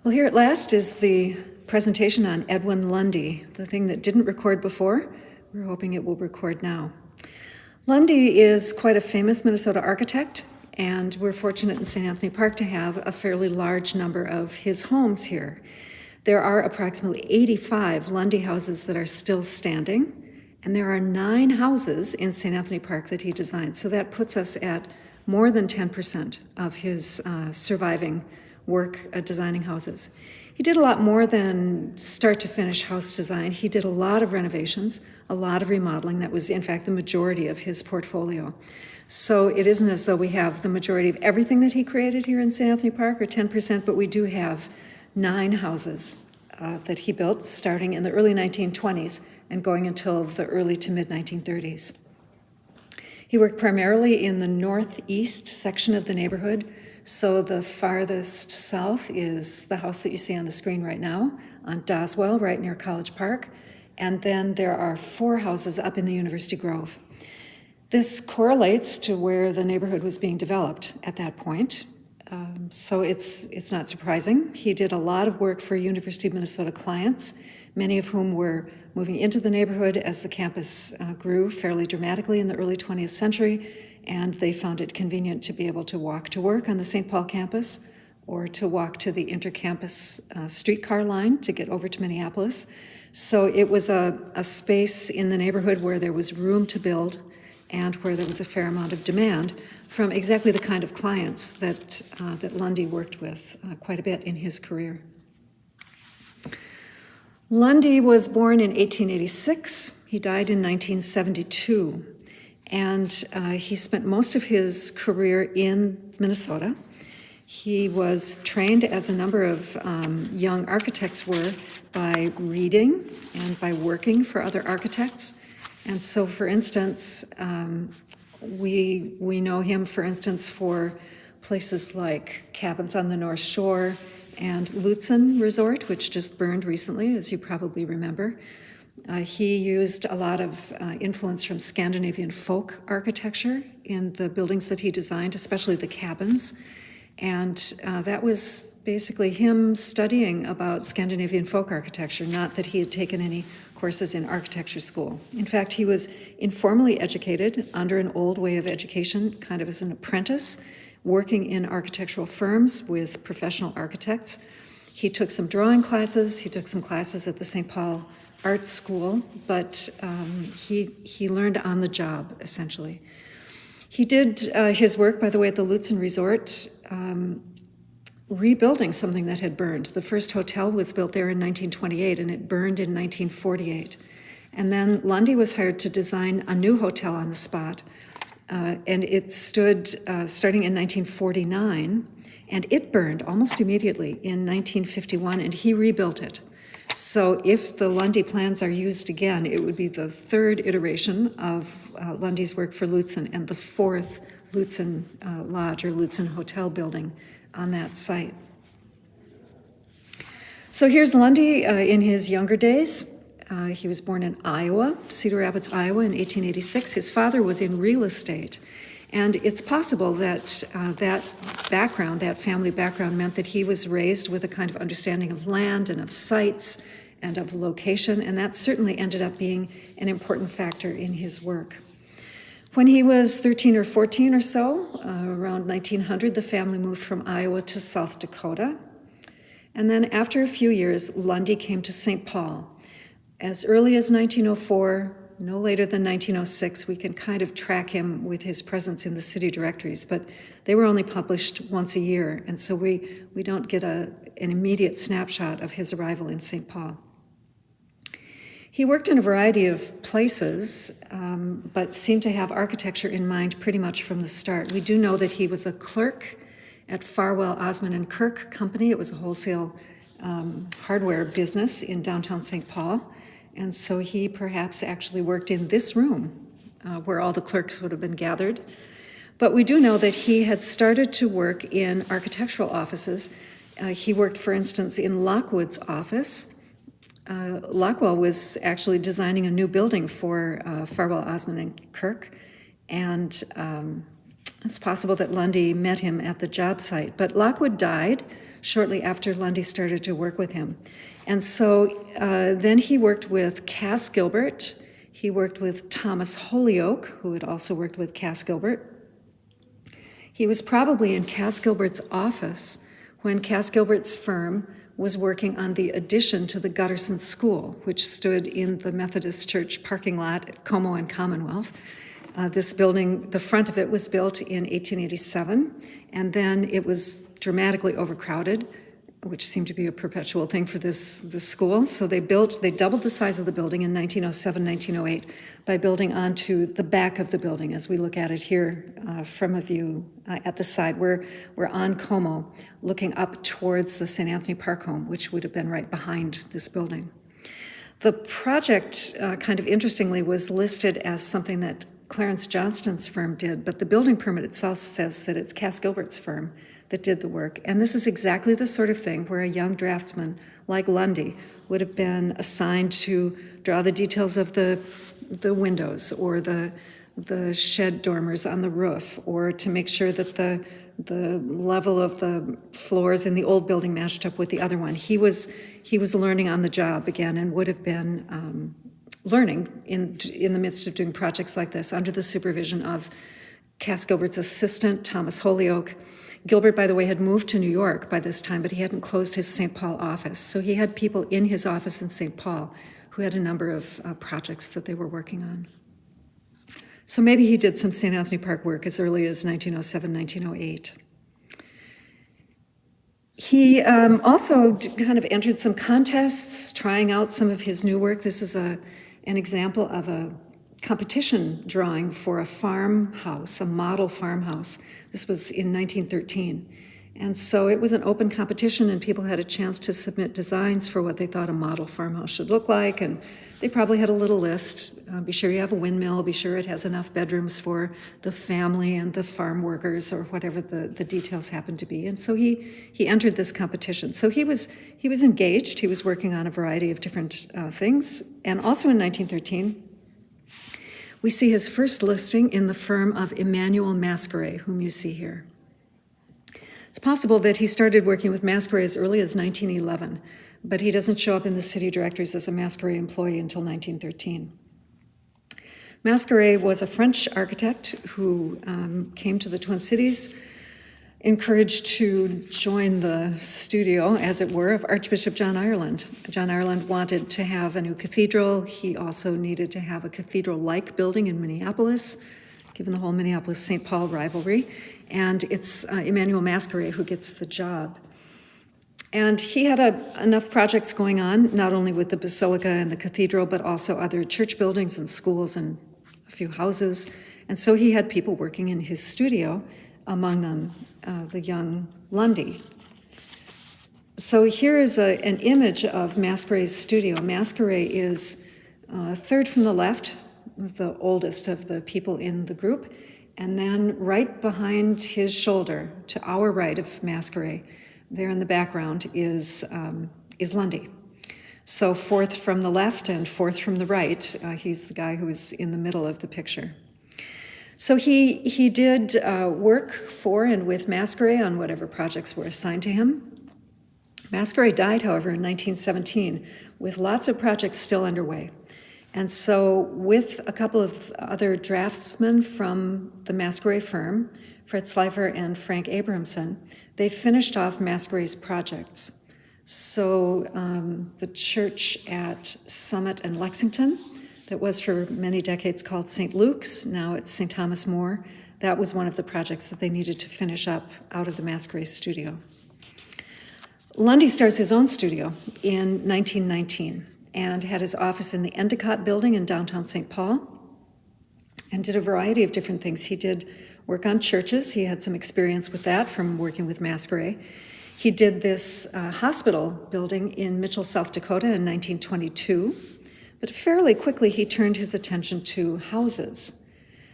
Well, here at last is the presentation on Edwin Lundie, the thing that didn't record before. We're hoping it will record now. Lundie is quite a famous Minnesota architect, and we're fortunate in St. Anthony Park to have a fairly large number of his homes here. There are approximately 85 Lundie houses that are still standing, and there are 9 houses in St. Anthony Park that he designed. So that puts us at more than 10% of his surviving work at designing houses. He did a lot more than start to finish house design. He did a lot of renovations, a lot of remodeling. That was, in fact, the majority of his portfolio. So it isn't as though we have the majority of everything that he created here in St. Anthony Park, or 10%, but we do have 9 houses that he built starting in the early 1920s and going until the early to mid 1930s. He worked primarily in the northeast section of the neighborhood. So the farthest south is the house that you see on the screen right now on Doswell, right near College Park. And then there are 4 houses up in the University Grove. This correlates to where the neighborhood was being developed at that point. So it's not surprising. He did a lot of work for University of Minnesota clients, many of whom were moving into the neighborhood as the campus grew fairly dramatically in the early 20th century. And they found it convenient to be able to walk to work on the St. Paul campus or to walk to the intercampus streetcar line to get over to Minneapolis. So it was a space in the neighborhood where there was room to build and where there was a fair amount of demand from exactly the kind of clients that Lundie worked with quite a bit in his career. Lundie was born in 1886. He died in 1972. And he spent most of his career in Minnesota. He was trained, as a number of young architects were, by reading and by working for other architects. And so, for instance, we know him, for instance, for places like Cabins on the North Shore and Lutzen Resort, which just burned recently, as you probably remember. He used a lot of influence from Scandinavian folk architecture in the buildings that he designed, especially the cabins. And that was basically him studying about Scandinavian folk architecture, not that he had taken any courses in architecture school. In fact, he was informally educated under an old way of education, kind of as an apprentice, working in architectural firms with professional architects. He took some drawing classes, he took some classes at the St. Paul Art School, but he learned on the job, essentially. He did his work, by the way, at the Lutzen Resort, rebuilding something that had burned. The first hotel was built there in 1928, and it burned in 1948. And then Lundie was hired to design a new hotel on the spot, and it stood starting in 1949, and it burned almost immediately in 1951, and he rebuilt it. So if the Lundie plans are used again, it would be the 3rd iteration of Lundie's work for Lutzen and the 4th Lutzen Lodge or Lutzen Hotel building on that site. So here's Lundie in his younger days. He was born in Iowa, Cedar Rapids, Iowa in 1886. His father was in real estate. And it's possible that that family background meant that he was raised with a kind of understanding of land and of sites and of location, and that certainly ended up being an important factor in his work. When he was 13 or 14 or so, around 1900, the family moved from Iowa to South Dakota. And then after a few years, Lundie came to St. Paul. As early as 1904, no later than 1906, we can kind of track him with his presence in the city directories, but they were only published once a year, and so we don't get an immediate snapshot of his arrival in St. Paul. He worked in a variety of places, but seemed to have architecture in mind pretty much from the start. We do know that he was a clerk at Farwell, Osmond and Kirk Company. It was a wholesale hardware business in downtown St. Paul. And so he perhaps actually worked in this room where all the clerks would have been gathered. But we do know that he had started to work in architectural offices. He worked, for instance, in Lockwood's office. Lockwell was actually designing a new building for Farwell, Osmond and Kirk. And it's possible that Lundie met him at the job site. But Lockwood died shortly after Lundie started to work with him. And so then he worked with Cass Gilbert. He worked with Thomas Holyoake, who had also worked with Cass Gilbert. He was probably in Cass Gilbert's office when Cass Gilbert's firm was working on the addition to the Gutterson School, which stood in the Methodist Church parking lot at Como and Commonwealth. This building, the front of it was built in 1887, and then it was dramatically overcrowded, which seemed to be a perpetual thing for this school. So they doubled the size of the building in 1907, 1908 by building onto the back of the building, as we look at it here from a view at the side. We're on Como, looking up towards the St. Anthony Park Home, which would have been right behind this building. The project, kind of interestingly, was listed as something that Clarence Johnston's firm did, but the building permit itself says that it's Cass Gilbert's firm that did the work. And this is exactly the sort of thing where a young draftsman like Lundie would have been assigned to draw the details of the windows or the shed dormers on the roof, or to make sure that the level of the floors in the old building matched up with the other one. He was learning on the job again, and would have been learning in the midst of doing projects like this under the supervision of Cass Gilbert's assistant, Thomas Holyoake. Gilbert, by the way, had moved to New York by this time, but he hadn't closed his St. Paul office. So he had people in his office in St. Paul who had a number of projects that they were working on. So maybe he did some St. Anthony Park work as early as 1907, 1908. He also kind of entered some contests, trying out some of his new work. This is an example of a competition drawing for a farmhouse, a model farmhouse. This was in 1913. And so it was an open competition, and people had a chance to submit designs for what they thought a model farmhouse should look like. And they probably had a little list. Be sure you have a windmill, be sure it has enough bedrooms for the family and the farm workers, or whatever the details happened to be. And so he entered this competition. So he was engaged. He was working on a variety of different things. And also in 1913, we see his first listing in the firm of Emmanuel Masqueray, whom you see here. It's possible that he started working with Masqueray as early as 1911, but he doesn't show up in the city directories as a Masqueray employee until 1913. Masqueray was a French architect who came to the Twin Cities, encouraged to join the studio, as it were, of Archbishop John Ireland. John Ireland wanted to have a new cathedral. He also needed to have a cathedral-like building in Minneapolis, given the whole Minneapolis-St. Paul rivalry. And it's Emmanuel Masqueray who gets the job. And he had enough projects going on, not only with the basilica and the cathedral, but also other church buildings and schools and a few houses. And so he had people working in his studio, among them the young Lundie. So here is an image of Masqueray's studio. Masqueray is third from the left, the oldest of the people in the group, and then right behind his shoulder, to our right of Masqueray, there in the background is Lundie. So fourth from the left and fourth from the right, he's the guy who is in the middle of the picture. So he did work for and with Masqueray on whatever projects were assigned to him. Masqueray died, however, in 1917, with lots of projects still underway. And so with a couple of other draftsmen from the Masqueray firm, Fred Slifer and Frank Abramson, they finished off Masqueray's projects. So the church at Summit and Lexington, that was for many decades called St. Luke's, now it's St. Thomas More, that was one of the projects that they needed to finish up out of the Masqueray studio. Lundie starts his own studio in 1919 and had his office in the Endicott building in downtown St. Paul, and did a variety of different things. He did work on churches. He had some experience with that from working with Masqueray. He did this hospital building in Mitchell, South Dakota in 1922, but fairly quickly he turned his attention to houses.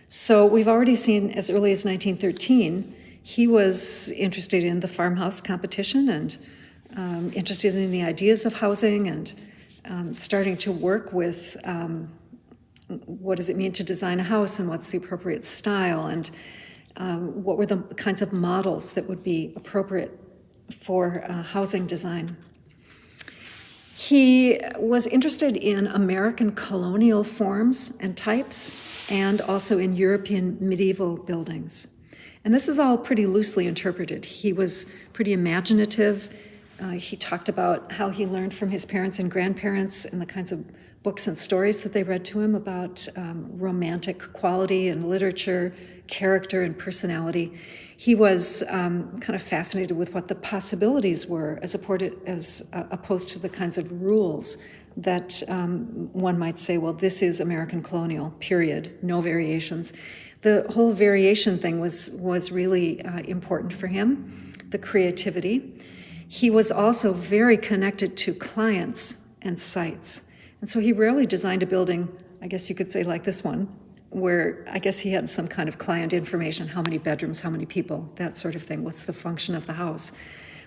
So we've already seen as early as 1913, he was interested in the farmhouse competition and interested in the ideas of housing and starting to work with what does it mean to design a house and what's the appropriate style and what were the kinds of models that would be appropriate for housing design. He was interested in American colonial forms and types, and also in European medieval buildings. And this is all pretty loosely interpreted. He was pretty imaginative. He talked about how he learned from his parents and grandparents and the kinds of books and stories that they read to him about romantic quality and literature, character and personality. He was kind of fascinated with what the possibilities were as opposed to the kinds of rules that one might say, well, this is American colonial, period, no variations. The whole variation thing was really important for him, the creativity. He was also very connected to clients and sites. And so he rarely designed a building, I guess you could say like this one, where I guess he had some kind of client information, how many bedrooms, how many people, that sort of thing, what's the function of the house.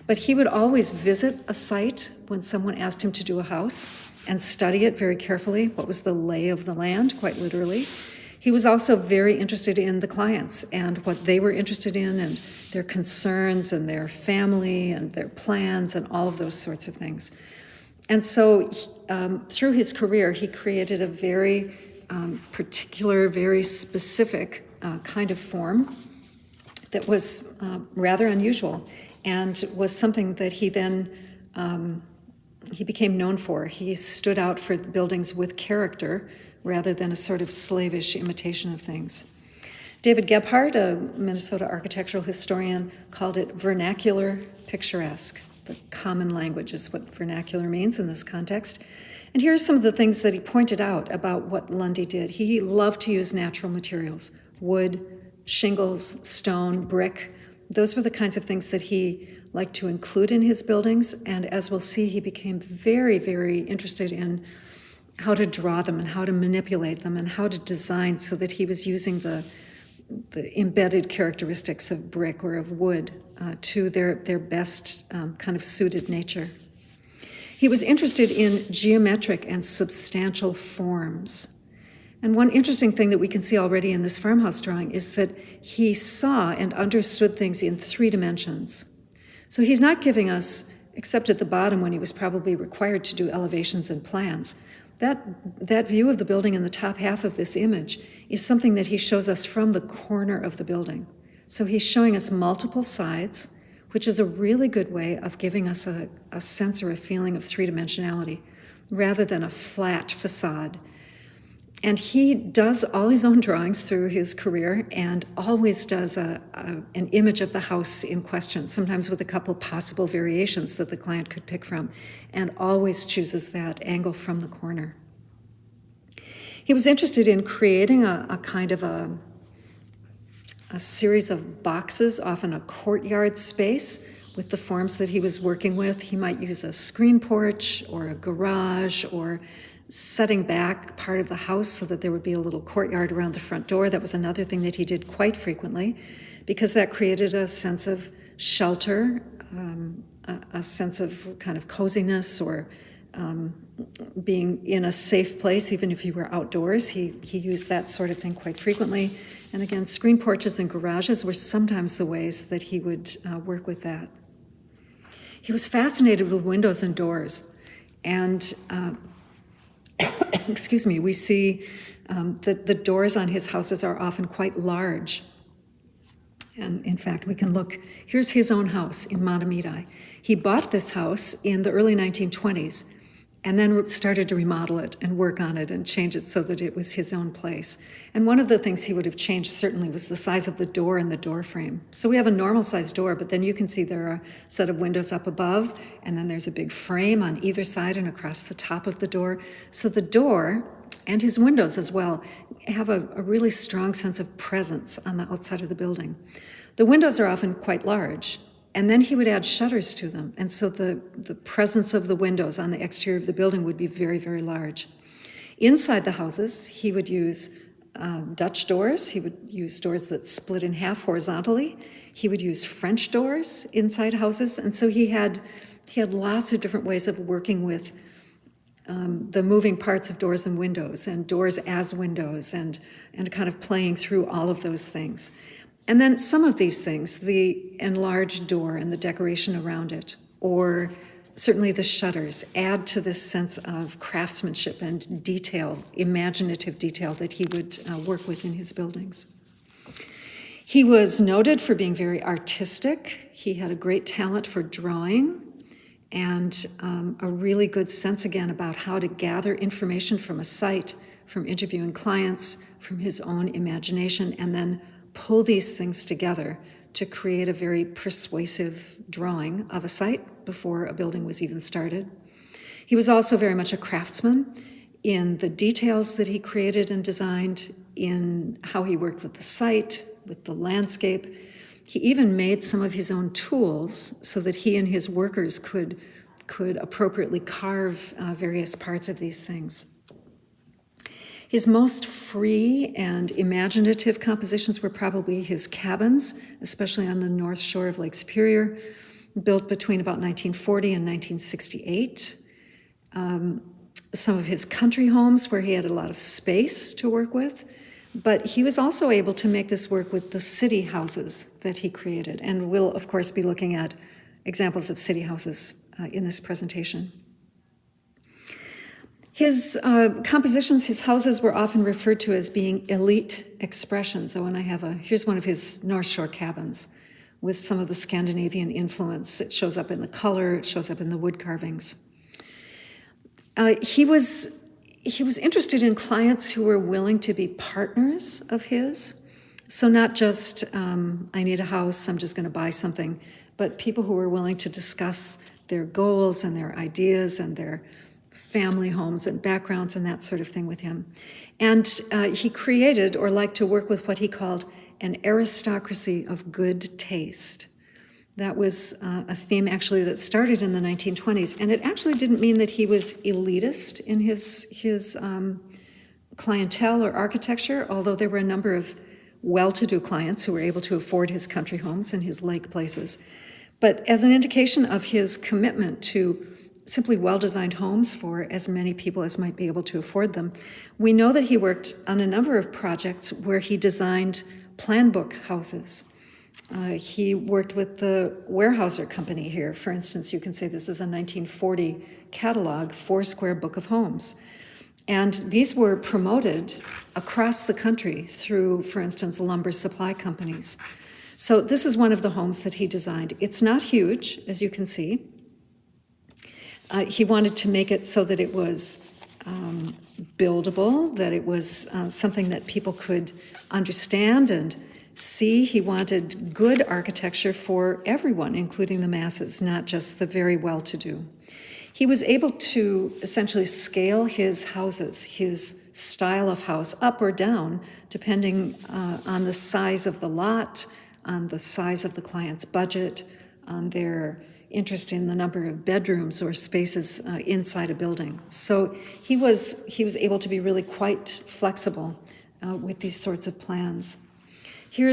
But he would always visit a site when someone asked him to do a house and study it very carefully, what was the lay of the land, quite literally. He was also very interested in the clients and what they were interested in and their concerns and their family and their plans and all of those sorts of things. And so through his career, he created a very particular, very specific kind of form that was rather unusual and was something that he then he became known for. He stood out for buildings with character rather than a sort of slavish imitation of things. David Gebhardt, a Minnesota architectural historian, called it vernacular picturesque. The common language is what vernacular means in this context. And here's some of the things that he pointed out about what Lundie did. He loved to use natural materials, wood, shingles, stone, brick. Those were the kinds of things that he liked to include in his buildings. And as we'll see, he became very, very interested in how to draw them and how to manipulate them and how to design so that he was using the embedded characteristics of brick or of wood to their best kind of suited nature. He was interested in geometric and substantial forms. And one interesting thing that we can see already in this farmhouse drawing is that he saw and understood things in 3 dimensions. So he's not giving us, except at the bottom when he was probably required to do elevations and plans, that view of the building in the top half of this image is something that he shows us from the corner of the building. So he's showing us multiple sides, which is a really good way of giving us a sense or a feeling of 3-dimensionality rather than a flat facade. And he does all his own drawings through his career and always does an image of the house in question, sometimes with a couple possible variations that the client could pick from, and always chooses that angle from the corner. He was interested in creating a kind of a series of boxes, often a courtyard space, with the forms that he was working with. He might use a screen porch or a garage or setting back part of the house so that there would be a little courtyard around the front door. That was another thing that he did quite frequently because that created a sense of shelter, a sense of kind of coziness or being in a safe place, even if you were outdoors. He used that sort of thing quite frequently. And again, screen porches and garages were sometimes the ways that he would work with that. He was fascinated with windows and doors. And excuse me, we see that the doors on his houses are often quite large. And in fact, we can look, here's his own house in Mahtomedi. He bought this house in the early 1920s and then started to remodel it and work on it and change it so that it was his own place. And one of the things he would have changed certainly was the size of the door and the door frame. So we have a normal sized door, but then you can see there are a set of windows up above, and then there's a big frame on either side and across the top of the door. So the door and his windows as well have a really strong sense of presence on the outside of the building. The windows are often quite large, and then he would add shutters to them. And so the presence of the windows on the exterior of the building would be very, very large. Inside the houses, he would use Dutch doors. He would use doors that split in half horizontally. He would use French doors inside houses. And so he had lots of different ways of working with the moving parts of doors and doors as windows and kind of playing through all of those things. And then some of these things, the enlarged door and the decoration around it, or certainly the shutters, add to this sense of craftsmanship and detail, imaginative detail that he would work with in his buildings. He was noted for being very artistic. He had a great talent for drawing and a really good sense, again, about how to gather information from a site, from interviewing clients, from his own imagination, and then pull these things together to create a very persuasive drawing of a site before a building was even started. He was also very much a craftsman in the details that he created and designed, in how he worked with the site, with the landscape. He even made some of his own tools so that he and his workers could appropriately carve various parts of these things. His most free and imaginative compositions were probably his cabins, especially on the north shore of Lake Superior, built between about 1940 and 1968. Some of his country homes where he had a lot of space to work with, but he was also able to make this work with the city houses that he created, and we'll, of course, be looking at examples of city houses in this presentation. His compositions, his houses, were often referred to as being elite expressions. Oh, and here's one of his North Shore cabins with some of the Scandinavian influence. It shows up in the color, it shows up in the wood carvings. He was interested in clients who were willing to be partners of his. So not just, I need a house, I'm just going to buy something, but people who were willing to discuss their goals and their ideas and their family homes and backgrounds and that sort of thing with him. And he created, or liked to work with, what he called an aristocracy of good taste. That was a theme actually that started in the 1920s, and it actually didn't mean that he was elitist in his clientele or architecture, although there were a number of well-to-do clients who were able to afford his country homes and his lake places. But as an indication of his commitment to simply well-designed homes for as many people as might be able to afford them, we know that he worked on a number of projects where he designed plan book houses. He worked with the Weyerhaeuser Company here. For instance, you can say this is a 1940 catalog, 4-square book of homes. And these were promoted across the country through, for instance, lumber supply companies. So this is one of the homes that he designed. It's not huge, as you can see. He wanted to make it so that it was buildable, that it was something that people could understand and see. He wanted good architecture for everyone, including the masses, not just the very well-to-do. He was able to essentially scale his houses, his style of house, up or down, depending on the size of the lot, on the size of the client's budget, on their interest in the number of bedrooms or spaces inside a building. So he was able to be really quite flexible with these sorts of plans.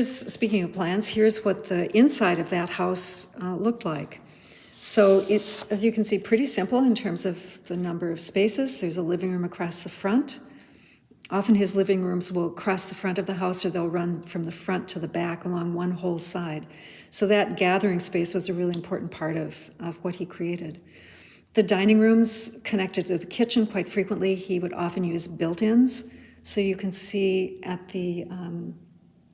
Speaking of plans, here's what the inside of that house looked like. So it's, as you can see, pretty simple in terms of the number of spaces. There's a living room across the front. Often his living rooms will cross the front of the house, or they'll run from the front to the back along one whole side. So that gathering space was a really important part of what he created. The dining rooms connected to the kitchen quite frequently. He would often use built-ins. So you can see at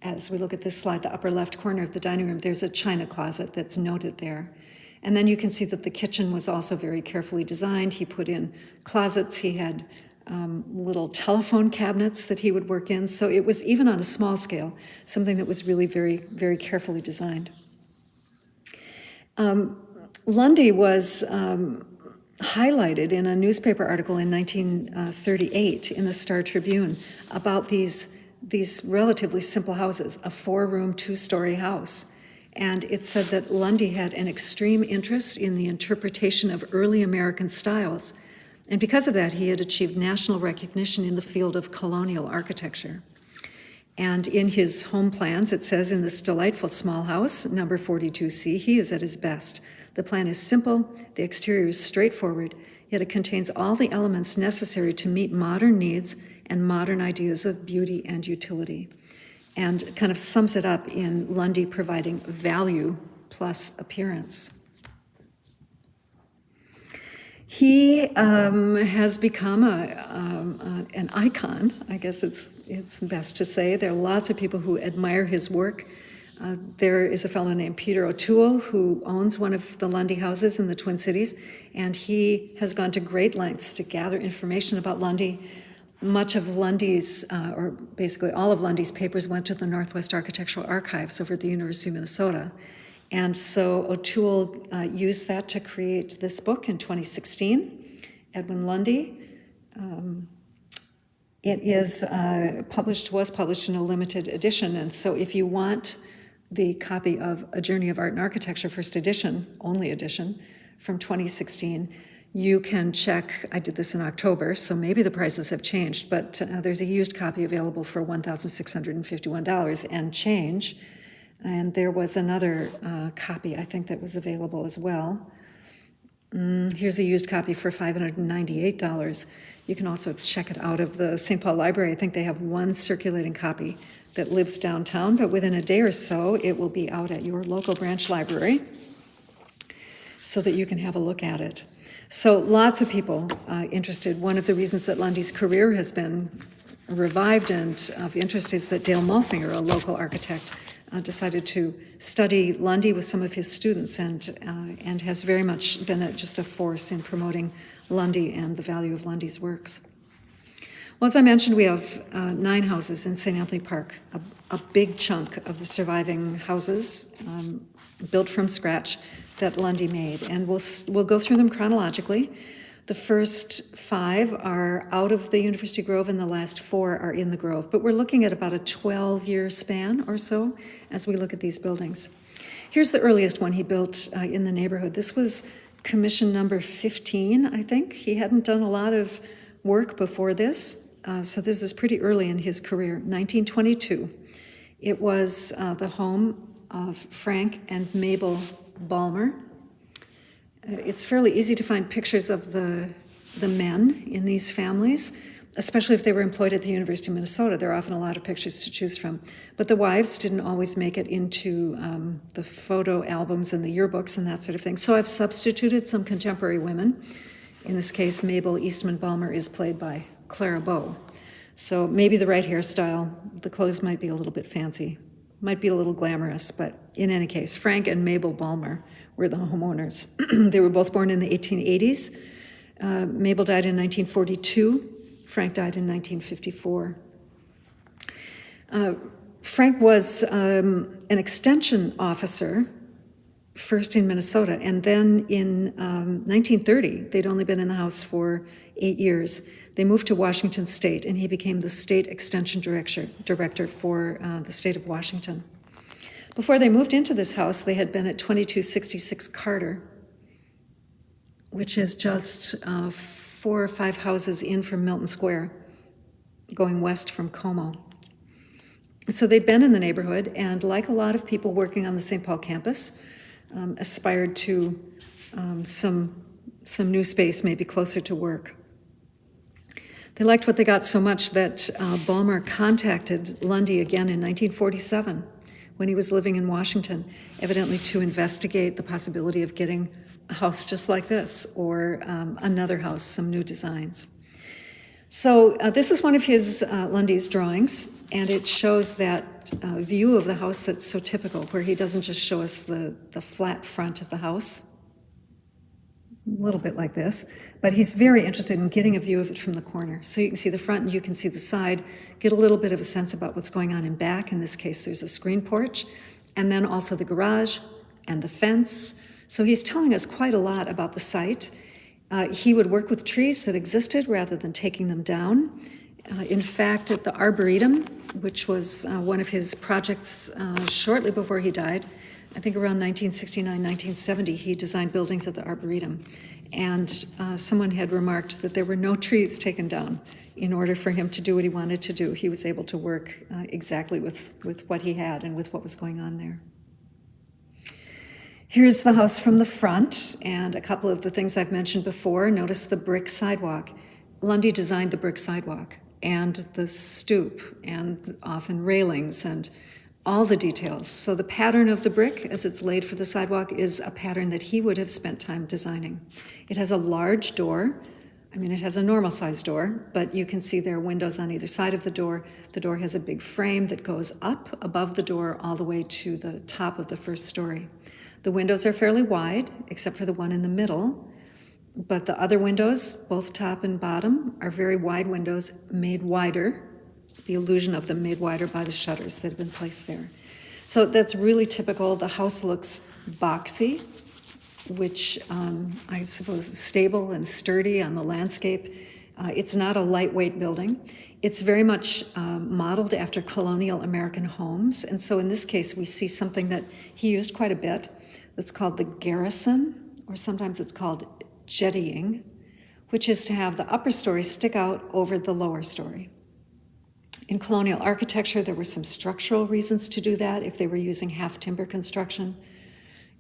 as we look at this slide, the upper left corner of the dining room, there's a china closet that's noted there. And then you can see that the kitchen was also very carefully designed. He put in closets. He had little telephone cabinets that he would work in. So it was, even on a small scale, something that was really very, very carefully designed. Lundie was highlighted in a newspaper article in 1938 in the Star Tribune about these relatively simple houses, a 4-room, 2-story house. And it said that Lundie had an extreme interest in the interpretation of early American styles. And because of that, he had achieved national recognition in the field of colonial architecture. And in his home plans, it says, in this delightful small house, number 42C, he is at his best. The plan is simple, the exterior is straightforward, yet it contains all the elements necessary to meet modern needs and modern ideas of beauty and utility. and kind of sums it up in Lundie providing value plus appearance. He has become an icon, I guess it's best to say. There are lots of people who admire his work. There is a fellow named Peter O'Toole who owns one of the Lundie houses in the Twin Cities, and he has gone to great lengths to gather information about Lundie. Much of Lundie's, or basically all of Lundie's papers went to the Northwest Architectural Archives over at the University of Minnesota. And so O'Toole used that to create this book in 2016, Edwin Lundie. It is was published in a limited edition, and so if you want the copy of A Journey of Art and Architecture, first edition, only edition, from 2016, you can check. I did this in October, so maybe the prices have changed, but there's a used copy available for $1,651 and change. And there was another copy, I think, that was available as well. Here's a used copy for $598. You can also check it out of the St. Paul Library. I think they have one circulating copy that lives downtown, but within a day or so, it will be out at your local branch library so that you can have a look at it. So lots of people interested. One of the reasons that Lundie's career has been revived and of interest is that Dale Mulfinger, a local architect, decided to study Lundie with some of his students and has very much been just a force in promoting Lundie and the value of Lundie's works. Well, as I mentioned, we have 9 houses in St. Anthony Park, a big chunk of the surviving houses built from scratch that Lundie made. And we'll go through them chronologically. The first 5 are out of the University Grove, and the last 4 are in the Grove. But we're looking at about a 12-year span or so as we look at these buildings. Here's the earliest one he built in the neighborhood. This was commission number 15, I think. He hadn't done a lot of work before this, so this is pretty early in his career, 1922. It was the home of Frank and Mabel Balmer. It's fairly easy to find pictures of the men in these families, especially if they were employed at the University of Minnesota. There are often a lot of pictures to choose from. But the wives didn't always make it into the photo albums and the yearbooks and that sort of thing. So I've substituted some contemporary women. In this case, Mabel Eastman Balmer is played by Clara Bow. So maybe the right hairstyle, the clothes might be a little bit fancy, might be a little glamorous, but in any case, Frank and Mabel Balmer were the homeowners. They were both born in the 1880s. Mabel died in 1942. Frank died in 1954. Frank was an extension officer, first in Minnesota, and then in 1930, they'd only been in the house for 8 years. They moved to Washington State, and he became the state extension director for the state of Washington. Before they moved into this house, they had been at 2266 Carter, which is just 4 or 5 houses in from Milton Square, going west from Como. So they'd been in the neighborhood, and like a lot of people working on the St. Paul campus, aspired to some new space, maybe closer to work. They liked what they got so much that Balmer contacted Lundie again in 1947 when he was living in Washington, evidently to investigate the possibility of getting a house just like this or another house, some new designs. So this is one of his Lundie's drawings, and it shows that view of the house that's so typical, where he doesn't just show us the flat front of the house, a little bit like this, but he's very interested in getting a view of it from the corner. So you can see the front and you can see the side, get a little bit of a sense about what's going on in back. In this case, there's a screen porch, and then also the garage and the fence. So he's telling us quite a lot about the site. He would work with trees that existed rather than taking them down. In fact, at the Arboretum, which was one of his projects shortly before he died, I think around 1969, 1970, he designed buildings at the Arboretum. And someone had remarked that there were no trees taken down in order for him to do what he wanted to do. He was able to work exactly with what he had and with what was going on there. Here's the house from the front, and a couple of the things I've mentioned before. Notice the brick sidewalk. Lundie designed the brick sidewalk, and the stoop and often railings and all the details. So the pattern of the brick as it's laid for the sidewalk is a pattern that he would have spent time designing. It has a large door. I mean, it has a normal sized door, but you can see there are windows on either side of the door. The door has a big frame that goes up above the door all the way to the top of the first story. The windows are fairly wide, except for the one in the middle, but the other windows, both top and bottom, are very wide windows made wider, the illusion of them made wider by the shutters that have been placed there. So that's really typical. The house looks boxy, which I suppose is stable and sturdy on the landscape. It's not a lightweight building. It's very much modeled after colonial American homes. And so in this case, we see something that he used quite a bit that's called the garrison, or sometimes it's called jettying, which is to have the upper story stick out over the lower story. In colonial architecture, there were some structural reasons to do that if they were using half-timber construction.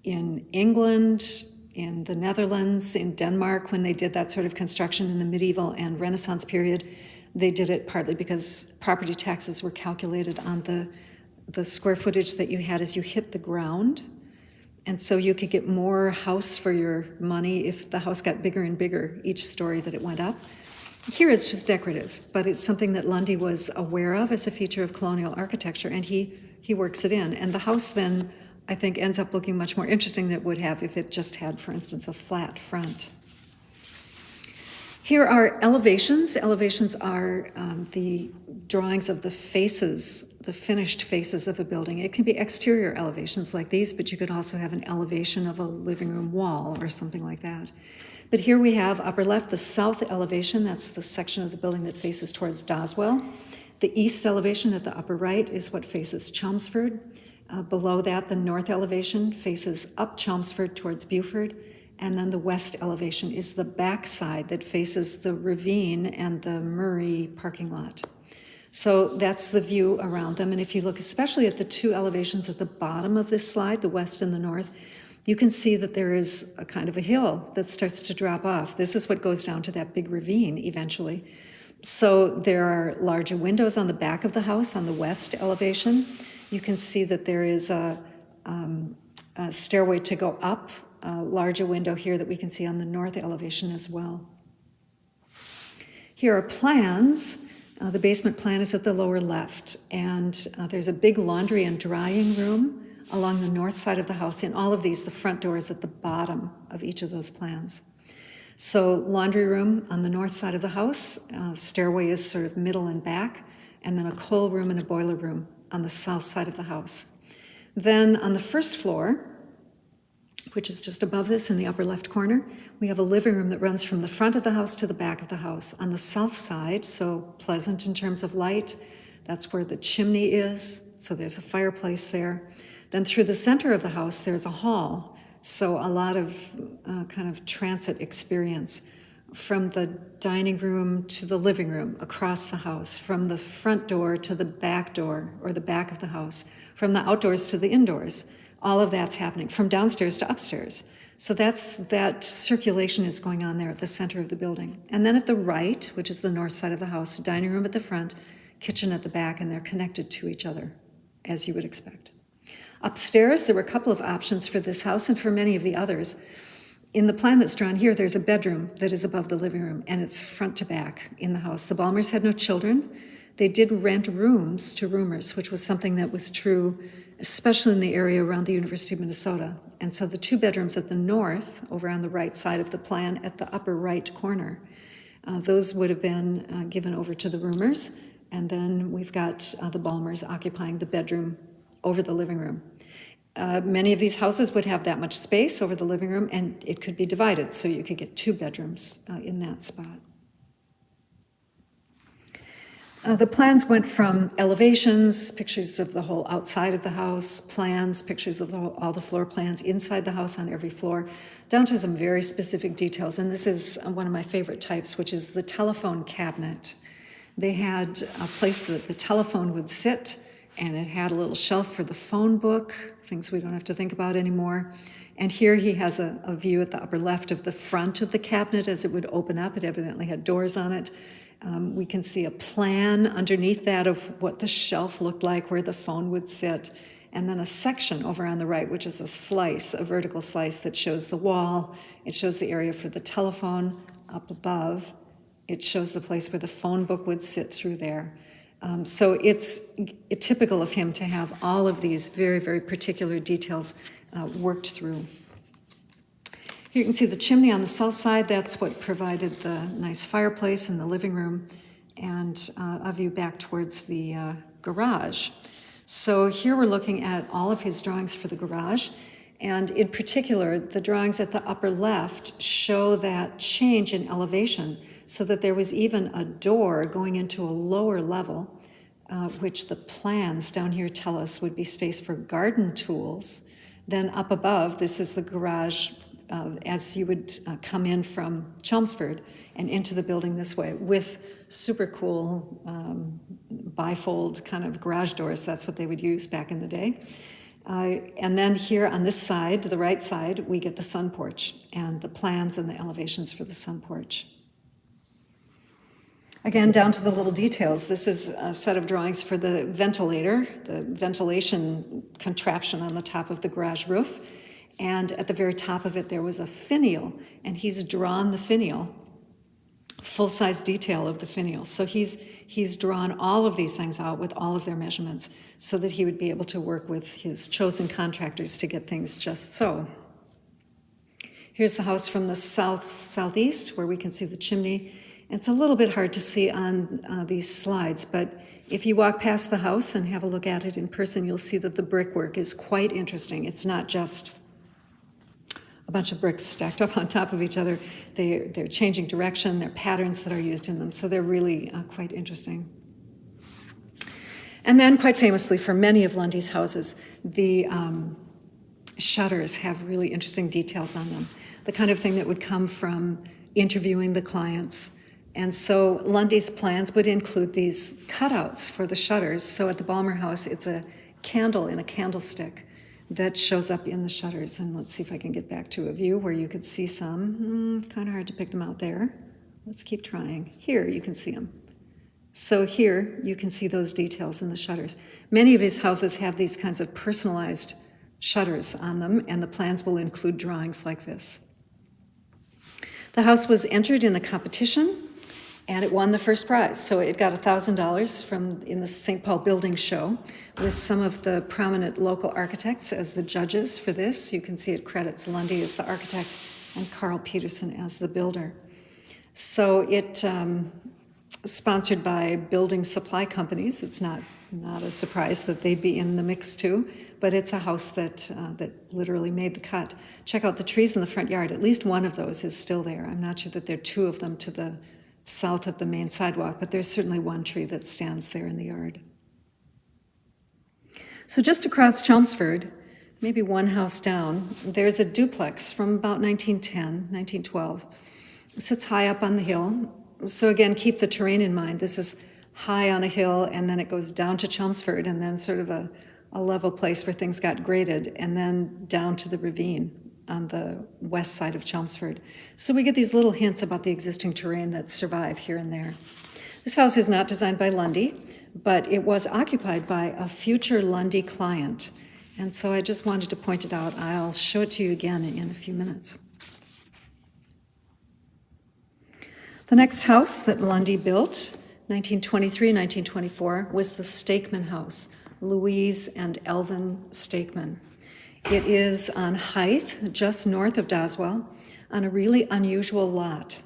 In England, in the Netherlands, in Denmark, when they did that sort of construction in the medieval and Renaissance period, they did it partly because property taxes were calculated on the square footage that you had as you hit the ground. And so you could get more house for your money if the house got bigger and bigger each story that it went up. Here it's just decorative, but it's something that Lundie was aware of as a feature of colonial architecture, and he works it in. And the house then, I think, ends up looking much more interesting than it would have if it just had, for instance, a flat front. Here are elevations. Elevations are the drawings of the faces, the finished faces of a building. It can be exterior elevations like these, but you could also have an elevation of a living room wall or something like that. But here we have, upper left, the south elevation. That's the section of the building that faces towards Doswell. The east elevation at the upper right is what faces Chelmsford. Below that, the north elevation faces up Chelmsford towards Beaufort. And then the west elevation is the back side that faces the ravine and the Murray parking lot. So that's the view around them. And if you look especially at the two elevations at the bottom of this slide, the west and the north, you can see that there is a kind of a hill that starts to drop off. This is what goes down to that big ravine eventually. So there are larger windows on the back of the house on the west elevation. You can see that there is a stairway to go up, a larger window here that we can see on the north elevation as well. Here are plans. The basement plan is at the lower left, and there's a big laundry and drying room along the north side of the house. In all of these, the front door is at the bottom of each of those plans. So laundry room on the north side of the house, stairway is sort of middle and back, and then a coal room and a boiler room on the south side of the house. Then on the first floor, which is just above this in the upper left corner, we have a living room that runs from the front of the house to the back of the house. On the south side, so pleasant in terms of light, that's where the chimney is, so there's a fireplace there. Then through the center of the house, there's a hall, so a lot of kind of transit experience from the dining room to the living room across the house, from the front door to the back door or the back of the house, from the outdoors to the indoors. All of that's happening from downstairs to upstairs. So that circulation is going on there at the center of the building. And then at the right, which is the north side of the house, dining room at the front, kitchen at the back, and they're connected to each other, as you would expect. Upstairs, there were a couple of options for this house and for many of the others. In the plan that's drawn here, there's a bedroom that is above the living room, and it's front to back in the house. The Ballmers had no children. They did rent rooms to roomers, which was something that was true, especially in the area around the University of Minnesota. And so the two bedrooms at the north, over on the right side of the plan, at the upper right corner, those would have been given over to the roomers. And then we've got the Ballmers occupying the bedroom over the living room. Many of these houses would have that much space over the living room, and it could be divided, so you could get two bedrooms in that spot. The plans went from elevations, pictures of the whole outside of the house, plans, pictures of all the floor plans inside the house on every floor, down to some very specific details. And this is one of my favorite types, which is the telephone cabinet. They had a place that the telephone would sit, and it had a little shelf for the phone book, things we don't have to think about anymore. And here he has a view at the upper left of the front of the cabinet as it would open up. It evidently had doors on it. We can see a plan underneath that of what the shelf looked like, where the phone would sit, and then a section over on the right, which is a slice, a vertical slice that shows the wall. It shows the area for the telephone up above. It shows the place where the phone book would sit through there. So it's typical of him to have all of these very, very particular details worked through. Here you can see the chimney on the south side. That's what provided the nice fireplace in the living room, and a view back towards the garage. So here we're looking at all of his drawings for the garage, and in particular, the drawings at the upper left show that change in elevation, so that there was even a door going into a lower level, which the plans down here tell us would be space for garden tools. Then up above, this is the garage as you would come in from Chelmsford and into the building this way, with super cool bifold kind of garage doors. That's what they would use back in the day. And then here on this side, the right side, we get the sun porch and the plans and the elevations for the sun porch. Again, down to the little details. This is a set of drawings for the ventilator, the ventilation contraption on the top of the garage roof. And at the very top of it, there was a finial, and he's drawn the finial, full-size detail of the finial. So he's drawn all of these things out with all of their measurements so that he would be able to work with his chosen contractors to get things just so. Here's the house from the southeast, where we can see the chimney. It's a little bit hard to see on these slides, but if you walk past the house and have a look at it in person, you'll see that the brickwork is quite interesting. It's not just a bunch of bricks stacked up on top of each other. They're changing direction, there are patterns that are used in them, so they're really quite interesting. And then, quite famously, for many of Lundie's houses, the shutters have really interesting details on them, the kind of thing that would come from interviewing the clients. And so Lundie's plans would include these cutouts for the shutters. So at the Balmer house, it's a candle in a candlestick that shows up in the shutters. And let's see if I can get back to a view where you could see some. Kind of hard to pick them out there. Let's keep trying. Here you can see them. So here you can see those details in the shutters. Many of his houses have these kinds of personalized shutters on them, and the plans will include drawings like this. The house was entered in a competition, and it won the first prize. So it got $1,000 in the St. Paul Building Show with some of the prominent local architects as the judges for this. You can see it credits Lundie as the architect and Carl Peterson as the builder. So it sponsored by building supply companies. It's not a surprise that they'd be in the mix too, but it's a house that literally made the cut. Check out the trees in the front yard. At least one of those is still there. I'm not sure that there are two of them to the south of the main sidewalk, but there's certainly one tree that stands there in the yard. So just across Chelmsford, maybe one house down, there's a duplex from about 1910, 1912. It sits high up on the hill. So again, keep the terrain in mind. This is high on a hill, and then it goes down to Chelmsford, and then sort of a level place where things got graded, and then down to the ravine on the west side of Chelmsford. So we get these little hints about the existing terrain that survive here and there. This house is not designed by Lundie, but it was occupied by a future Lundie client. And so I just wanted to point it out. I'll show it to you again in a few minutes. The next house that Lundie built, 1923, 1924, was the Stakeman House, Louise and Elvin Stakeman. It is on Hythe, just north of Doswell, on a really unusual lot.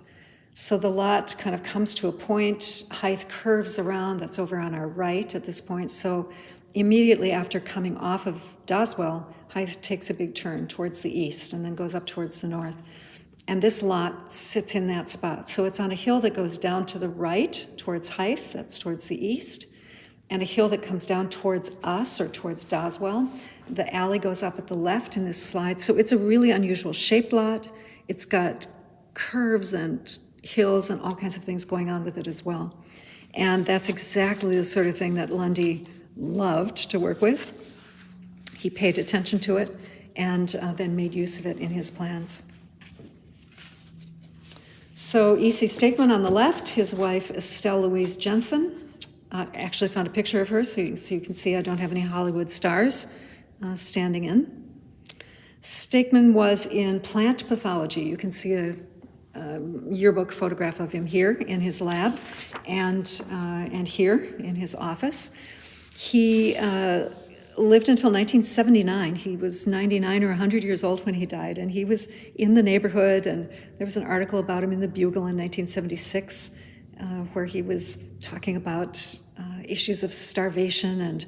So the lot kind of comes to a point, Hythe curves around, that's over on our right at this point. So immediately after coming off of Doswell, Hythe takes a big turn towards the east and then goes up towards the north. And this lot sits in that spot. So it's on a hill that goes down to the right towards Hythe, that's towards the east, and a hill that comes down towards us or towards Doswell. The alley goes up at the left in this slide. So it's a really unusual shaped lot. It's got curves and hills and all kinds of things going on with it as well. And that's exactly the sort of thing that Lundie loved to work with. He paid attention to it and then made use of it in his plans. So E.C. Stakman on the left, his wife Estelle Louise Jensen. I actually found a picture of her so you can see I don't have any Hollywood stars standing in. Stakman was in plant pathology. You can see a yearbook photograph of him here in his lab and here in his office. He lived until 1979. He was 99 or 100 years old when he died, and he was in the neighborhood, and there was an article about him in the Bugle in 1976 where he was talking about issues of starvation and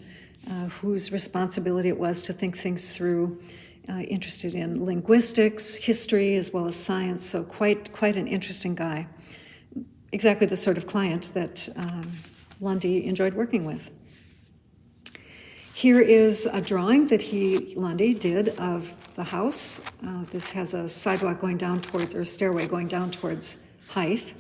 whose responsibility it was to think things through, interested in linguistics, history, as well as science, so quite an interesting guy. Exactly the sort of client that Lundie enjoyed working with. Here is a drawing that Lundie, did of the house. This has a sidewalk going down towards, or stairway going down towards Hythe.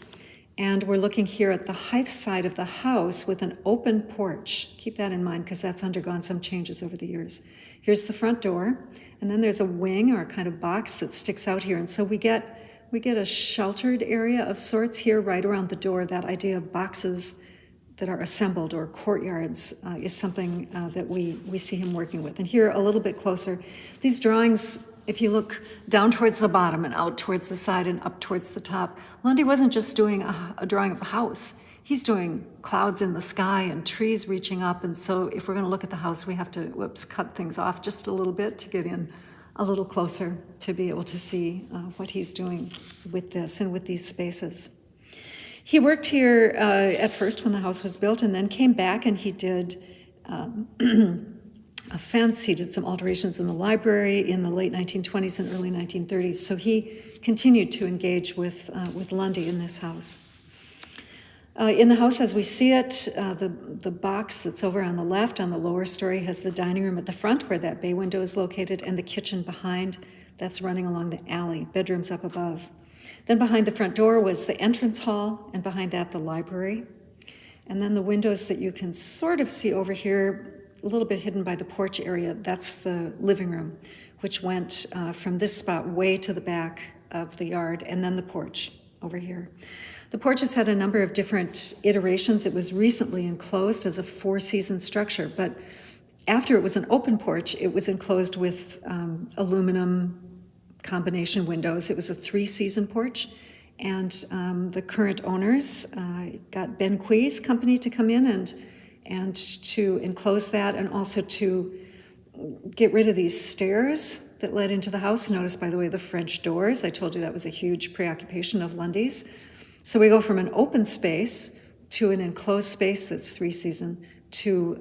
And we're looking here at the Hythe side of the house with an open porch. Keep that in mind because that's undergone some changes over the years. Here's the front door, and then there's a wing or a kind of box that sticks out here. And so we get a sheltered area of sorts here right around the door. That idea of boxes that are assembled or courtyards is something that we see him working with. And here a little bit closer, these drawings, if you look down towards the bottom and out towards the side and up towards the top, Lundie wasn't just doing a drawing of the house. He's doing clouds in the sky and trees reaching up. And so if we're going to look at the house, we have to, cut things off just a little bit to get in a little closer to be able to see what he's doing with this and with these spaces. He worked here at first when the house was built, and then came back and he did a fence. He did some alterations in the library in the late 1920s and early 1930s. So he continued to engage with Lundie in this house. In the house as we see it, the box that's over on the left on the lower story has the dining room at the front where that bay window is located, and the kitchen behind that's running along the alley, bedrooms up above. Then behind the front door was the entrance hall, and behind that the library. And then the windows that you can sort of see over here, a little bit hidden by the porch area, that's the living room, which went from this spot way to the back of the yard, and then the porch over here. The porch has had a number of different iterations. It was recently enclosed as a 4-season structure, but after it was an open porch, it was enclosed with aluminum combination windows. It was a 3-season porch, and the current owners got Ben Quay's company to come in and to enclose that, and also to get rid of these stairs that led into the house. Notice, by the way, the French doors. I told you that was a huge preoccupation of Lundie's. So we go from an open space to an enclosed space that's 3-season to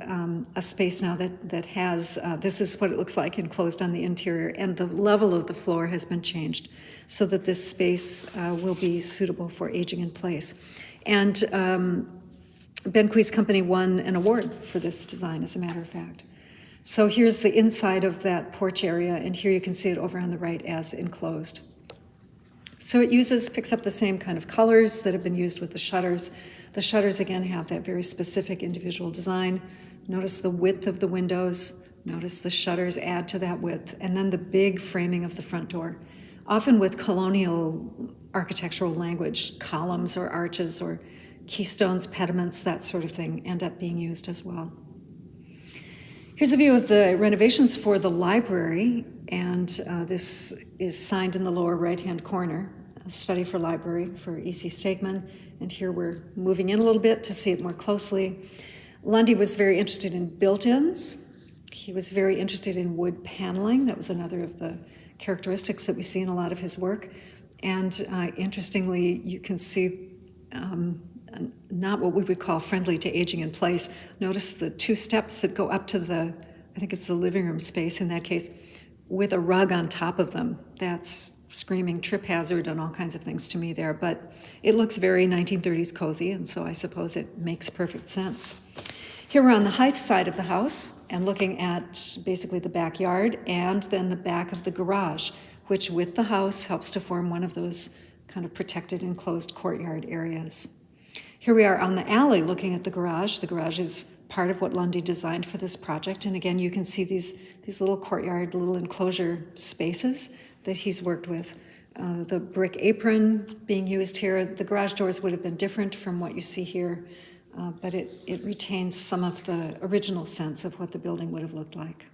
a space now that has, this is what it looks like enclosed on the interior, and the level of the floor has been changed so that this space will be suitable for aging in place. And Ben Quay's company won an award for this design, as a matter of fact. So here's the inside of that porch area, and here you can see it over on the right as enclosed. So it picks up the same kind of colors that have been used with the shutters. The shutters, again, have that very specific individual design. Notice the width of the windows. Notice the shutters add to that width. And then the big framing of the front door, often with colonial architectural language, columns or arches or keystones, pediments, that sort of thing end up being used as well. Here's a view of the renovations for the library, and this is signed in the lower right-hand corner, a study for library for E.C. Stakman. And here we're moving in a little bit to see it more closely. Lundie was very interested in built-ins. He was very interested in wood paneling. That was another of the characteristics that we see in a lot of his work. And interestingly, you can see not what we would call friendly to aging in place. Notice the 2 steps that go up to I think it's the living room space in that case, with a rug on top of them. That's screaming trip hazard and all kinds of things to me there, but it looks very 1930s cozy, and so I suppose it makes perfect sense. Here we're on the Hythe side of the house and looking at basically the backyard and then the back of the garage, which with the house helps to form one of those kind of protected enclosed courtyard areas. Here we are on the alley looking at the garage. The garage is part of what Lundie designed for this project, and again you can see these little courtyard, little enclosure spaces that he's worked with The brick apron being used here. The garage doors would have been different from what you see here, but it retains some of the original sense of what the building would have looked like.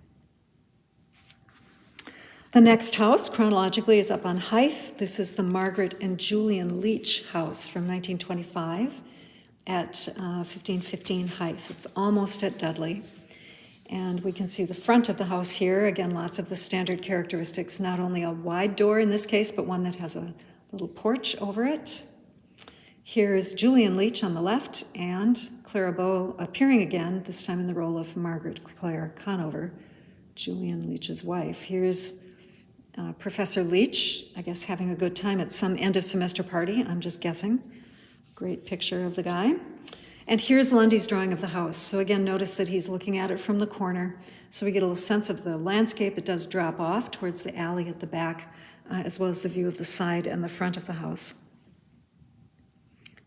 The next house, chronologically, is up on Hythe. This is the Margaret and Julian Leach house from 1925 at 1515 Hythe. It's almost at Dudley. And we can see the front of the house here. Again, lots of the standard characteristics, not only a wide door in this case, but one that has a little porch over it. Here is Julian Leach on the left, and Clara Bow appearing again, this time in the role of Margaret Clare Conover, Julian Leach's wife. Here's Professor Leach, I guess having a good time at some end of semester party, I'm just guessing. Great picture of the guy. And here's Lundie's drawing of the house. So again, notice that he's looking at it from the corner. So we get a little sense of the landscape. It does drop off towards the alley at the back, as well as the view of the side and the front of the house.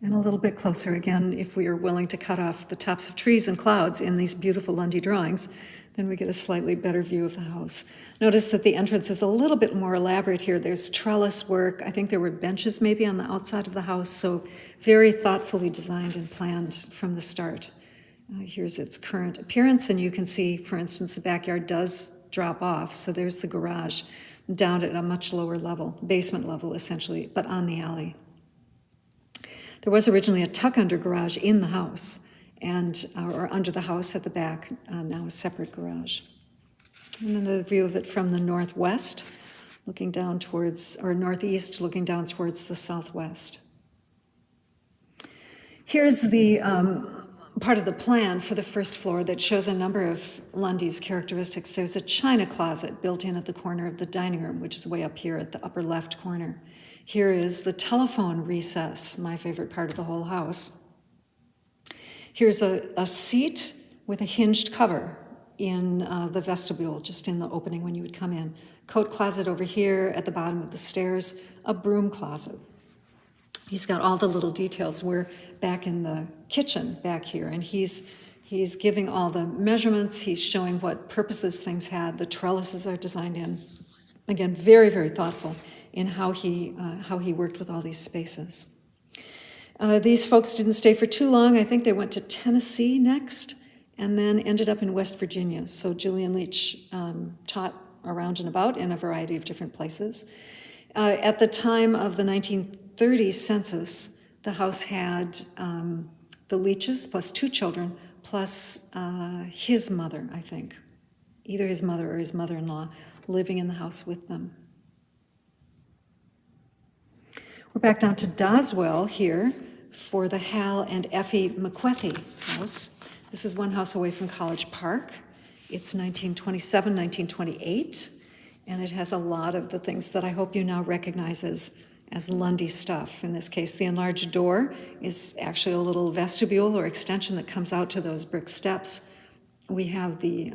And a little bit closer again, if we are willing to cut off the tops of trees and clouds in these beautiful Lundie drawings, then we get a slightly better view of the house. Notice that the entrance is a little bit more elaborate here. There's trellis work. I think there were benches maybe on the outside of the house, so very thoughtfully designed and planned from the start. Here's its current appearance, and you can see, for instance, the backyard does drop off. So there's the garage down at a much lower level, basement level essentially, but on the alley. There was originally a tuck-under garage in the house, or under the house at the back, now a separate garage. And then the view of it from the northwest, looking down towards, or northeast, looking down towards the southwest. Here's the part of the plan for the first floor that shows a number of Lundie's characteristics. There's a china closet built in at the corner of the dining room, which is way up here at the upper left corner. Here is the telephone recess, my favorite part of the whole house. Here's a seat with a hinged cover in the vestibule, just in the opening when you would come in. Coat closet over here at the bottom of the stairs, a broom closet. He's got all the little details. We're back in the kitchen back here, and he's giving all the measurements. He's showing what purposes things had. The trellises are designed in. Again, very, very thoughtful in how he worked with all these spaces. These folks didn't stay for too long. I think they went to Tennessee next and then ended up in West Virginia. So Julian Leach taught around and about in a variety of different places. At the time of the 1930 census, the house had the Leaches plus 2 children plus his mother, I think, either his mother or his mother-in-law, living in the house with them. We're back down to Doswell here for the Hal and Effie McQuethy house. This is one house away from College Park. It's 1927, 1928, and it has a lot of the things that I hope you now recognize as Lundie stuff. In this case, the enlarged door is actually a little vestibule or extension that comes out to those brick steps. We have the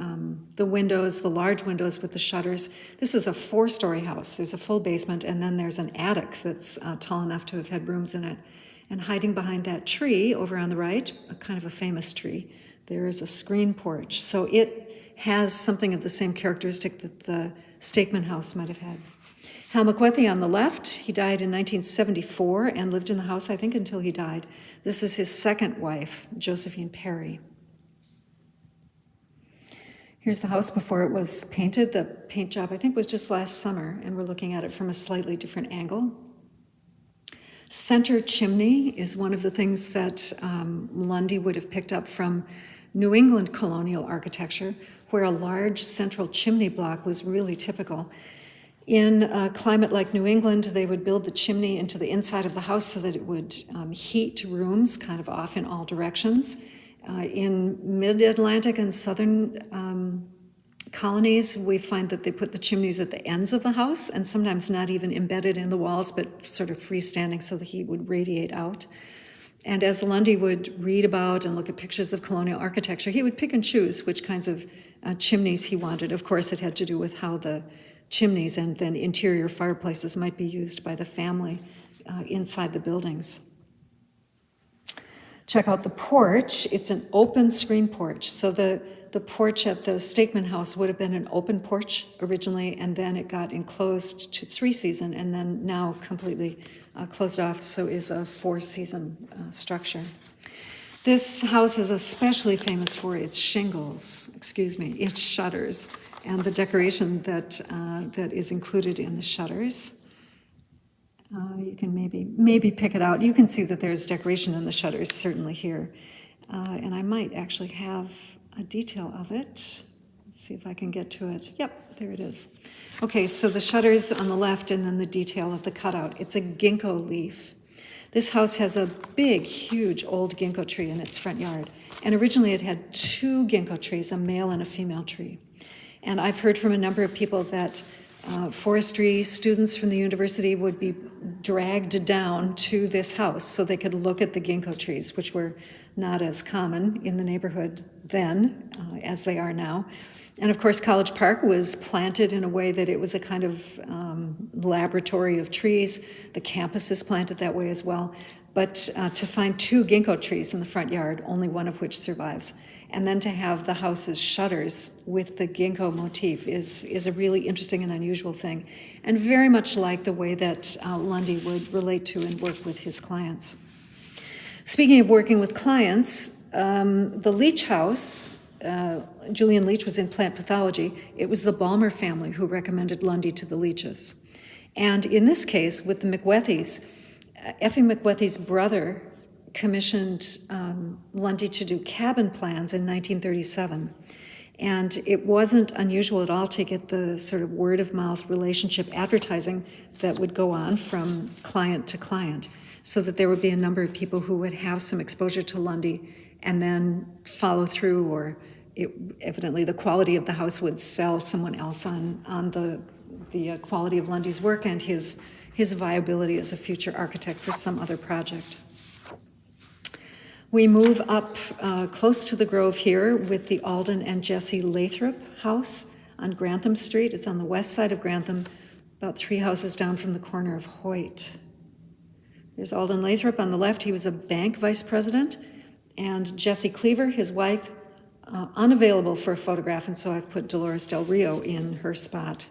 windows, the large windows with the shutters. This is a 4-story house. There's a full basement, and then there's an attic that's tall enough to have had rooms in it. And hiding behind that tree over on the right, a kind of a famous tree, there is a screen porch. So it has something of the same characteristic that the Stakeman house might have had. Hal McQuethy on the left, he died in 1974 and lived in the house, I think, until he died. This is his second wife, Josephine Perry. Here's the house before it was painted. The paint job, I think, was just last summer, and we're looking at it from a slightly different angle. Center chimney is one of the things that Lundie would have picked up from New England colonial architecture, where a large central chimney block was really typical. In a climate like New England, they would build the chimney into the inside of the house so that it would heat rooms kind of off in all directions. In mid-Atlantic and southern colonies, we find that they put the chimneys at the ends of the house and sometimes not even embedded in the walls, but sort of freestanding so the heat would radiate out. And as Lundie would read about and look at pictures of colonial architecture, he would pick and choose which kinds of chimneys he wanted. Of course, it had to do with how the chimneys and then interior fireplaces might be used by the family inside the buildings. Check out the porch. It's an open screen porch. So the porch at the Stakeman house would have been an open porch originally, and then it got enclosed to 3-season, and then now completely closed off, so is a 4-season structure. This house is especially famous for its its shutters, and the decoration that is included in the shutters. You can maybe pick it out. You can see that there's decoration in the shutters, certainly here. And I might actually have a detail of it. Let's see if I can get to it. Yep, there it is. Okay, so the shutters on the left and then the detail of the cutout. It's a ginkgo leaf. This house has a big, huge old ginkgo tree in its front yard. And originally it had 2 ginkgo trees, a male and a female tree. And I've heard from a number of people that forestry students from the university would be dragged down to this house so they could look at the ginkgo trees, which were not as common in the neighborhood then as they are now. And of course, College Park was planted in a way that it was a kind of laboratory of trees. The campus is planted that way as well. But to find 2 ginkgo trees in the front yard, only one of which survives, and then to have the house's shutters with the ginkgo motif is a really interesting and unusual thing, and very much like the way that Lundie would relate to and work with his clients. Speaking of working with clients, the Leach house, Julian Leach was in plant pathology. It was the Balmer family who recommended Lundie to the Leaches. And in this case, with the McWethies, Effie McWethy's brother commissioned Lundie to do cabin plans in 1937. And it wasn't unusual at all to get the sort of word-of-mouth relationship advertising that would go on from client to client, so that there would be a number of people who would have some exposure to Lundie and then follow through, or evidently the quality of the house would sell someone else on the quality of Lundie's work and his viability as a future architect for some other project. We move up close to the Grove here with the Alden and Jessie Lathrop house on Grantham Street. It's on the west side of Grantham, about 3 houses down from the corner of Hoyt. There's Alden Lathrop on the left. He was a bank vice president. And Jessie Cleaver, his wife, unavailable for a photograph, and so I've put Dolores Del Rio in her spot.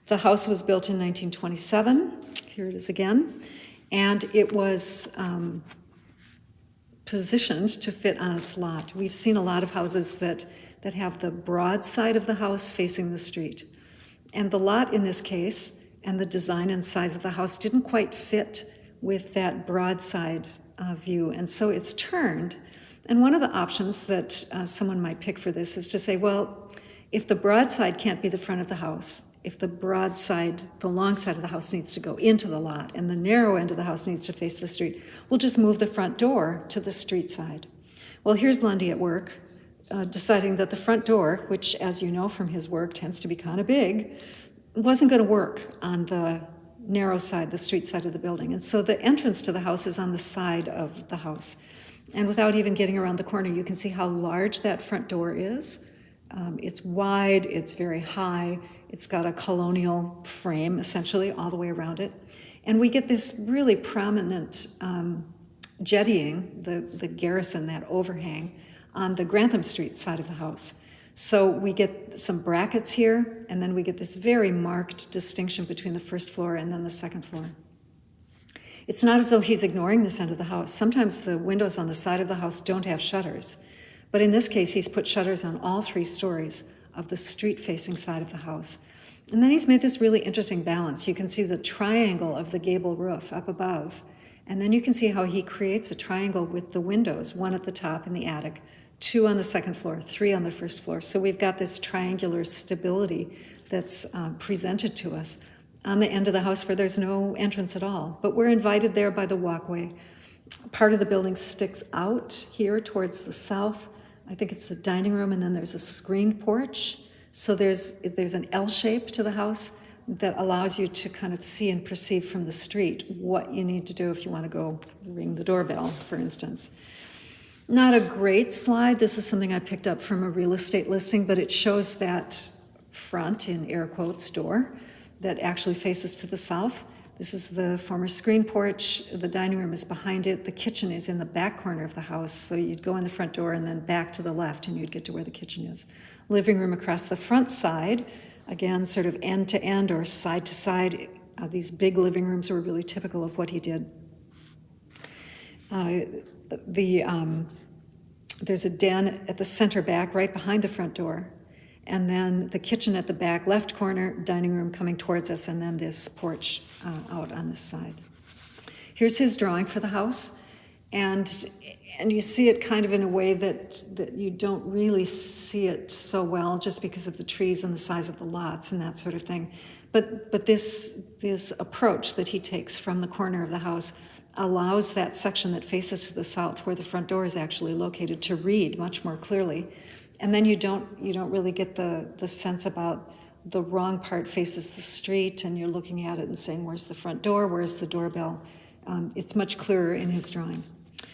The house was built in 1927. Here it is again. And it was positioned to fit on its lot. We've seen a lot of houses that have the broad side of the house facing the street. And the lot in this case, and the design and size of the house, didn't quite fit with that broad side view. And so it's turned. And one of the options that someone might pick for this is to say, well, if the broad side can't be the front of the house, if the broad side, the long side of the house needs to go into the lot and the narrow end of the house needs to face the street, we'll just move the front door to the street side. Well, here's Lundie at work, deciding that the front door, which, as you know from his work, tends to be kind of big, wasn't going to work on the narrow side, the street side of the building. And so the entrance to the house is on the side of the house. And without even getting around the corner, you can see how large that front door is. It's wide, it's very high, it's got a colonial frame, essentially, all the way around it. And we get this really prominent jettying, the garrison, that overhang, on the Grantham Street side of the house. So we get some brackets here, and then we get this very marked distinction between the first floor and then the second floor. It's not as though he's ignoring this end of the house. Sometimes the windows on the side of the house don't have shutters. But in this case, he's put shutters on all 3 stories of the street-facing side of the house. And then he's made this really interesting balance. You can see the triangle of the gable roof up above. And then you can see how he creates a triangle with the windows, 1 at the top in the attic, 2 on the second floor, 3 on the first floor. So we've got this triangular stability that's presented to us on the end of the house where there's no entrance at all. But we're invited there by the walkway. Part of the building sticks out here towards the south. I think it's the dining room, and then there's a screened porch. So there's an L shape to the house that allows you to kind of see and perceive from the street what you need to do if you want to go ring the doorbell, for instance. Not a great slide. This is something I picked up from a real estate listing, but it shows that front, in air quotes, door that actually faces to the south. This is the former screen porch. The dining room is behind it. The kitchen is in the back corner of the house. So you'd go in the front door and then back to the left, and you'd get to where the kitchen is. Living room across the front side, again, sort of end to end or side to side. These big living rooms were really typical of what he did. There's a den at the center back, right behind the front door. And then the kitchen at the back left corner, dining room coming towards us, and then this porch out on this side. Here's his drawing for the house. And you see it kind of in a way that you don't really see it so well just because of the trees and the size of the lots and that sort of thing. But this approach that he takes from the corner of the house allows that section that faces to the south, where the front door is actually located, to read much more clearly. And then you don't really get the sense about the wrong part faces the street, and you're looking at it and saying, where's the front door, where's the doorbell? It's much clearer in his drawing.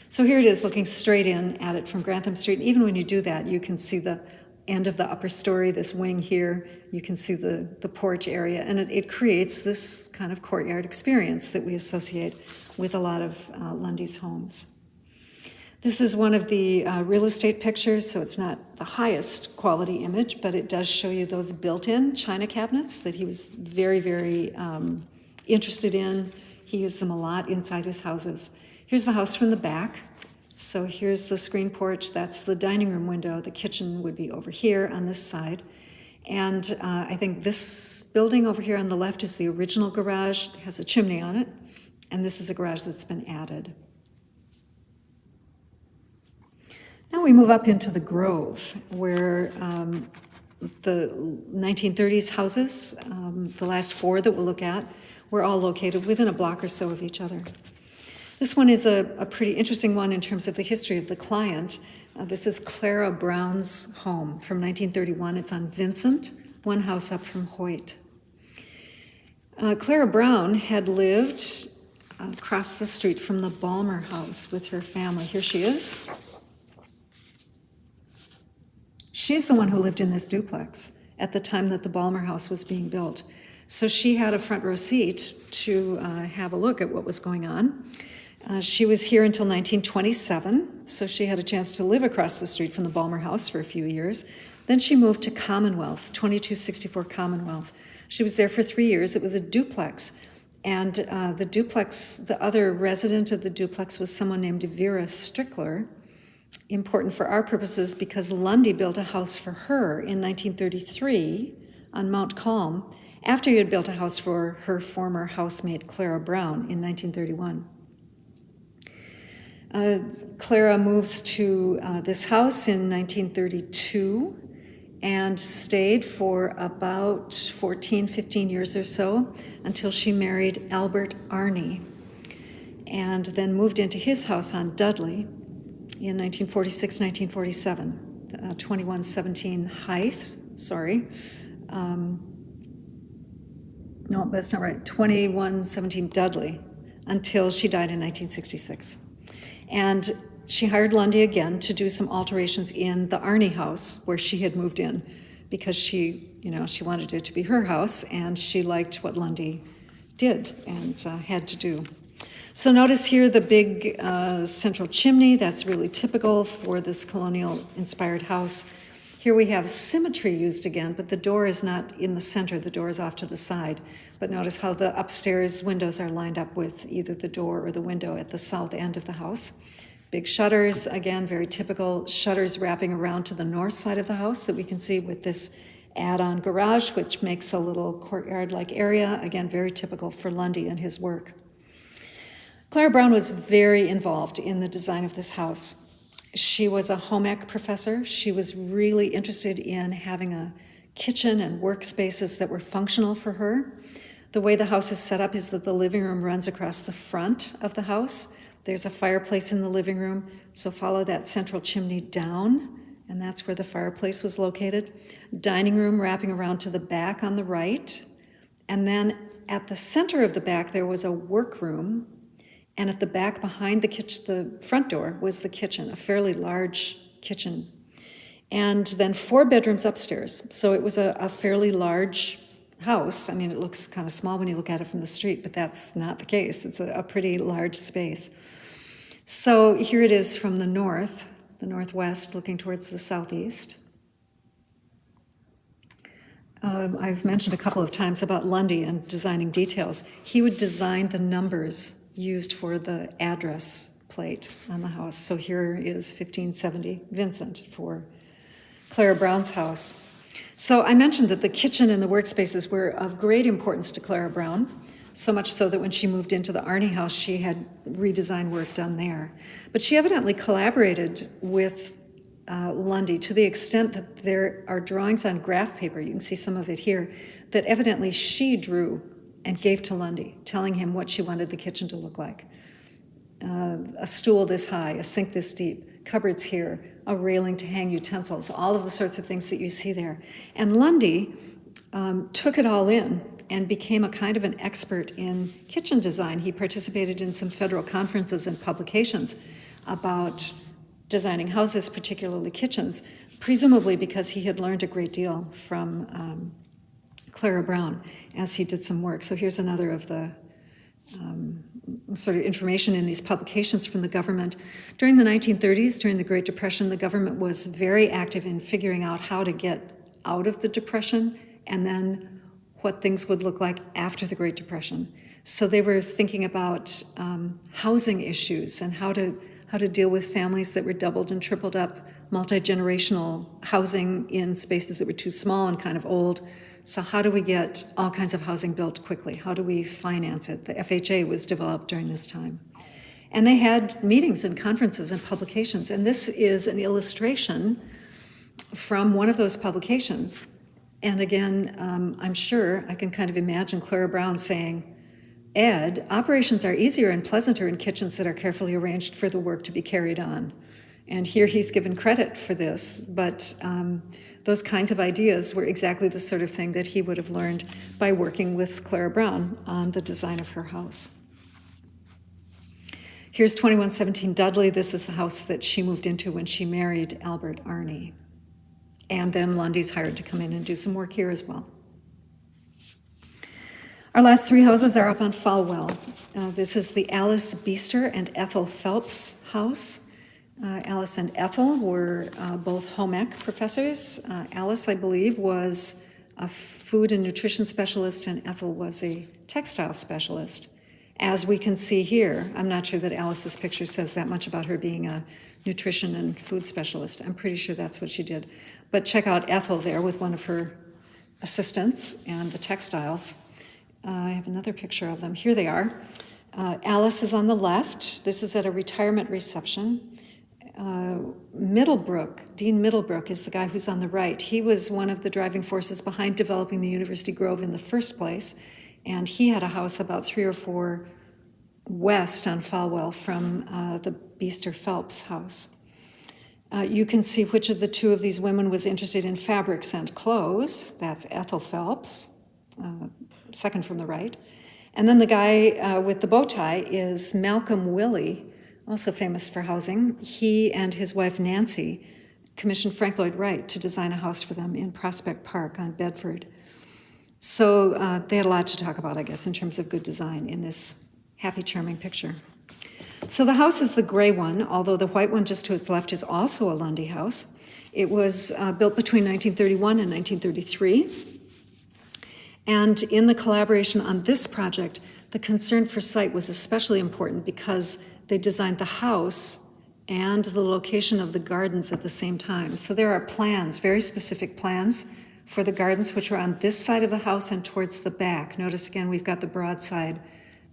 So here it is, looking straight in at it from Grantham Street. Even when you do that, you can see the end of the upper story, this wing here. You can see the porch area, and it creates this kind of courtyard experience that we associate with a lot of Lundie's homes. This is one of the real estate pictures, so it's not the highest quality image, but it does show you those built-in china cabinets that he was very, very interested in. He used them a lot inside his houses. Here's the house from the back. So here's the screen porch. That's the dining room window. The kitchen would be over here on this side. And I think this building over here on the left is the original garage. It has a chimney on it. And this is a garage that's been added. Now we move up into the Grove, where the 1930s houses, the last four that we'll look at, were all located within a block or so of each other. This one is a pretty interesting one in terms of the history of the client. This is Clara Brown's home from 1931. It's on Vincent, one house up from Hoyt. Clara Brown had lived across the street from the Balmer house with her family. Here she is. She's the one who lived in this duplex at the time that the Balmer house was being built. So she had a front row seat to have a look at what was going on. She was here until 1927, so she had a chance to live across the street from the Balmer house for a few years. Then she moved to Commonwealth, 2264 Commonwealth. She was there for 3 years. It was a duplex. And the other resident of the duplex was someone named Vera Strickler. Important for our purposes because Lundie built a house for her in 1933 on Mount Calm after he had built a house for her former housemate Clara Brown in 1931. Clara moves to this house in 1932 and stayed for about 14, 15 years or so until she married Albert Arney, and then moved into his house on Dudley in 1946, 1947, 2117 Hythe, no, that's not right, 2117 Dudley, until she died in 1966. And she hired Lundie again to do some alterations in the Arney house where she had moved in, because she wanted it to be her house, and she liked what Lundie did and had to do. So notice here the big central chimney. That's really typical for this colonial-inspired house. Here we have symmetry used again, but the door is not in the center. The door is off to the side. But notice how the upstairs windows are lined up with either the door or the window at the south end of the house. Big shutters, again, very typical. Shutters wrapping around to the north side of the house that we can see with this add-on garage, which makes a little courtyard-like area. Again, very typical for Lundie and his work. Clara Brown was very involved in the design of this house. She was a home ec professor. She was really interested in having a kitchen and workspaces that were functional for her. The way the house is set up is that the living room runs across the front of the house. There's a fireplace in the living room, so follow that central chimney down, and that's where the fireplace was located. Dining room wrapping around to the back on the right, and then at the center of the back there was a workroom, and at the back behind the kitchen, the front door, was the kitchen, a fairly large kitchen. And then 4 bedrooms upstairs. So it was a fairly large house. I mean, it looks kind of small when you look at it from the street, but that's not the case. It's a pretty large space. So here it is from the northwest, looking towards the southeast. I've mentioned a couple of times about Lundie and designing details. He would design the numbers used for the address plate on the house. So here is 1570 Vincent for Clara Brown's house. So I mentioned that the kitchen and the workspaces were of great importance to Clara Brown, so much so that when she moved into the Arney house, she had redesign work done there. But she evidently collaborated with Lundie to the extent that there are drawings on graph paper, you can see some of it here, that evidently she drew and gave to Lundie, telling him what she wanted the kitchen to look like. A stool this high, a sink this deep, cupboards here, a railing to hang utensils, all of the sorts of things that you see there. And Lundie took it all in and became a kind of an expert in kitchen design. He participated in some federal conferences and publications about designing houses, particularly kitchens, presumably because he had learned a great deal from Clara Brown as he did some work. So here's another of the sort of information in these publications from the government. During the 1930s, during the Great Depression, the government was very active in figuring out how to get out of the Depression and then what things would look like after the Great Depression. So they were thinking about housing issues and how to deal with families that were doubled and tripled up, multi-generational housing in spaces that were too small and kind of old. So how do we get all kinds of housing built quickly? How do we finance it? The FHA was developed during this time. And they had meetings and conferences and publications. And this is an illustration from one of those publications. And again, I'm sure I can kind of imagine Clara Brown saying, Ed, operations are easier and pleasanter in kitchens that are carefully arranged for the work to be carried on. And here he's given credit for this, but those kinds of ideas were exactly the sort of thing that he would have learned by working with Clara Brown on the design of her house. Here's 2117 Dudley. This is the house that she moved into when she married Albert Arney. And then Lundie's hired to come in and do some work here as well. Our last three houses are up on Falwell. This is the Alice Beester and Ethel Phelps house. Alice and Ethel were both home ec professors. Alice, I believe, was a food and nutrition specialist, and Ethel was a textile specialist. As we can see here, I'm not sure that Alice's picture says that much about her being a nutrition and food specialist. I'm pretty sure that's what she did. But check out Ethel there with one of her assistants and the textiles. I have another picture of them. Here they are. Alice is on the left. This is at a retirement reception. Dean Middlebrook is the guy who's on the right. He was one of the driving forces behind developing the University Grove in the first place, and he had a house about 3 or 4 west on Falwell from the Beester Phelps house. You can see which of the two of these women was interested in fabrics and clothes. That's Ethel Phelps, second from the right. And then the guy with the bow tie is Malcolm Willey, also famous for housing. He and his wife Nancy commissioned Frank Lloyd Wright to design a house for them in Prospect Park on Bedford. So they had a lot to talk about, I guess, in terms of good design in this happy, charming picture. So the house is the gray one, although the white one just to its left is also a Lundie house. It was built between 1931 and 1933. And in the collaboration on this project, the concern for site was especially important because they designed the house and the location of the gardens at the same time. So there are plans, very specific plans for the gardens, which are on this side of the house and towards the back. Notice again, we've got the broad side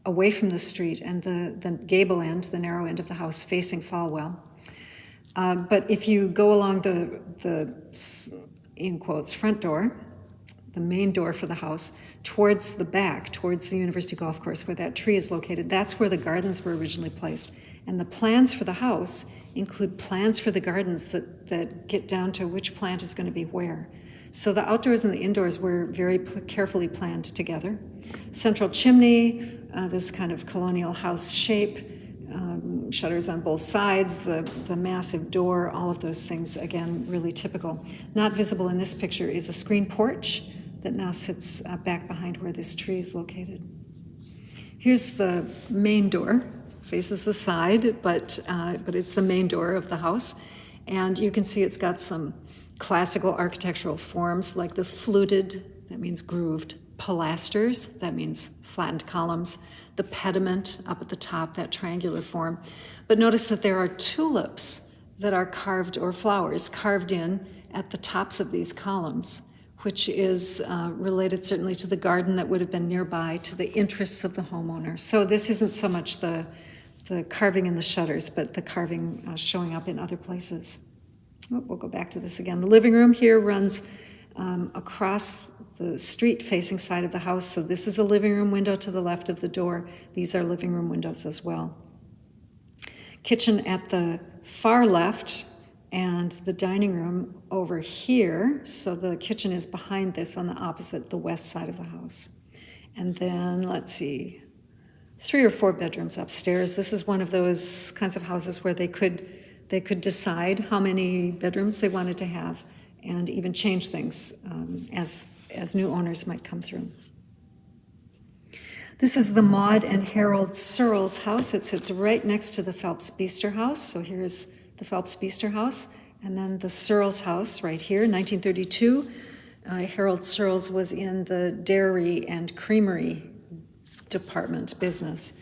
away from the street and the gable end, the narrow end of the house facing Falwell. But if you go along the in quotes, front door, the main door for the house, towards the back, towards the University Golf Course where that tree is located, that's where the gardens were originally placed. And the plans for the house include plans for the gardens that get down to which plant is going to be where. So the outdoors and the indoors were very carefully planned together. Central chimney, this kind of colonial house shape, shutters on both sides, the massive door, all of those things, again, really typical. Not visible in this picture is a screen porch that now sits back behind where this tree is located. Here's the main door, faces the side, but it's the main door of the house. And you can see it's got some classical architectural forms like the fluted, that means grooved, pilasters, that means flattened columns, the pediment up at the top, that triangular form. But notice that there are tulips that are carved, or flowers carved in at the tops of these columns, which is related certainly to the garden that would have been nearby, to the interests of the homeowner. So this isn't so much the carving in the shutters, but the carving showing up in other places. Oh, we'll go back to this again. The living room here runs across the street-facing side of the house, so this is a living room window to the left of the door. These are living room windows as well. Kitchen at the far left, and the dining room over here. So the kitchen is behind this on the opposite, the west side of the house. And then, let's see, 3 or 4 bedrooms upstairs. This is one of those kinds of houses where they could decide how many bedrooms they wanted to have and even change things as new owners might come through. This is the Maud and Harold Searles house. It sits right next to the Phelps-Beester house. So here's the Phelps-Beester house, and then the Searles house right here, 1932. Harold Searles was in the dairy and creamery department business.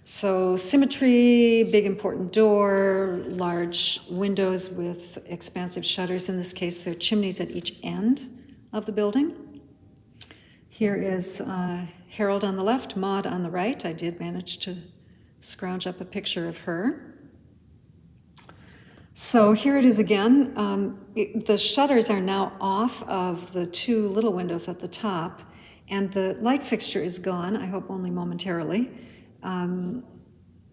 So symmetry, big important door, large windows with expansive shutters. In this case, there are chimneys at each end of the building. Here is Harold on the left, Maud on the right. I did manage to scrounge up a picture of her. So here it is again. The shutters are now off of the 2 little windows at the top, and the light fixture is gone, I hope only momentarily.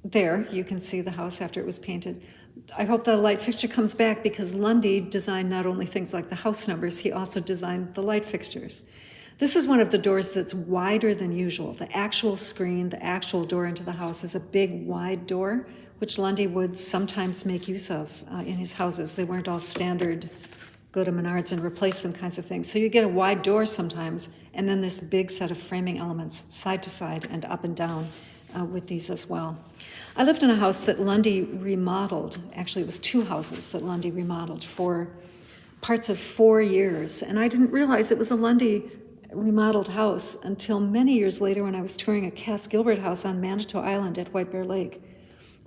There, you can see the house after it was painted. I hope the light fixture comes back because Lundie designed not only things like the house numbers, he also designed the light fixtures. This is one of the doors that's wider than usual. The actual screen, the actual door into the house is a big, wide door, which Lundie would sometimes make use of in his houses. They weren't all standard, go to Menards and replace them kinds of things. So you get a wide door sometimes, and then this big set of framing elements, side to side and up and down with these as well. I lived in a house that Lundie remodeled. Actually, it was 2 houses that Lundie remodeled for parts of 4 years, and I didn't realize it was a Lundie remodeled house until many years later when I was touring a Cass Gilbert house on Manitou Island at White Bear Lake.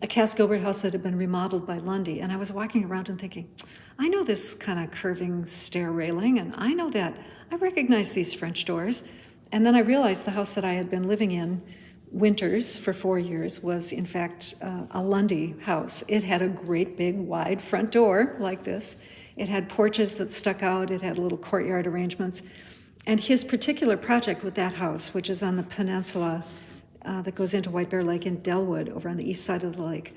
A Cass Gilbert house that had been remodeled by Lundie, and I was walking around and thinking, I know this kind of curving stair railing, and I know that. I recognize these French doors. And then I realized the house that I had been living in winters for 4 years was, in fact, a Lundie house. It had a great big wide front door like this. It had porches that stuck out. It had little courtyard arrangements. And his particular project with that house, which is on the peninsula that goes into White Bear Lake in Delwood, over on the east side of the lake,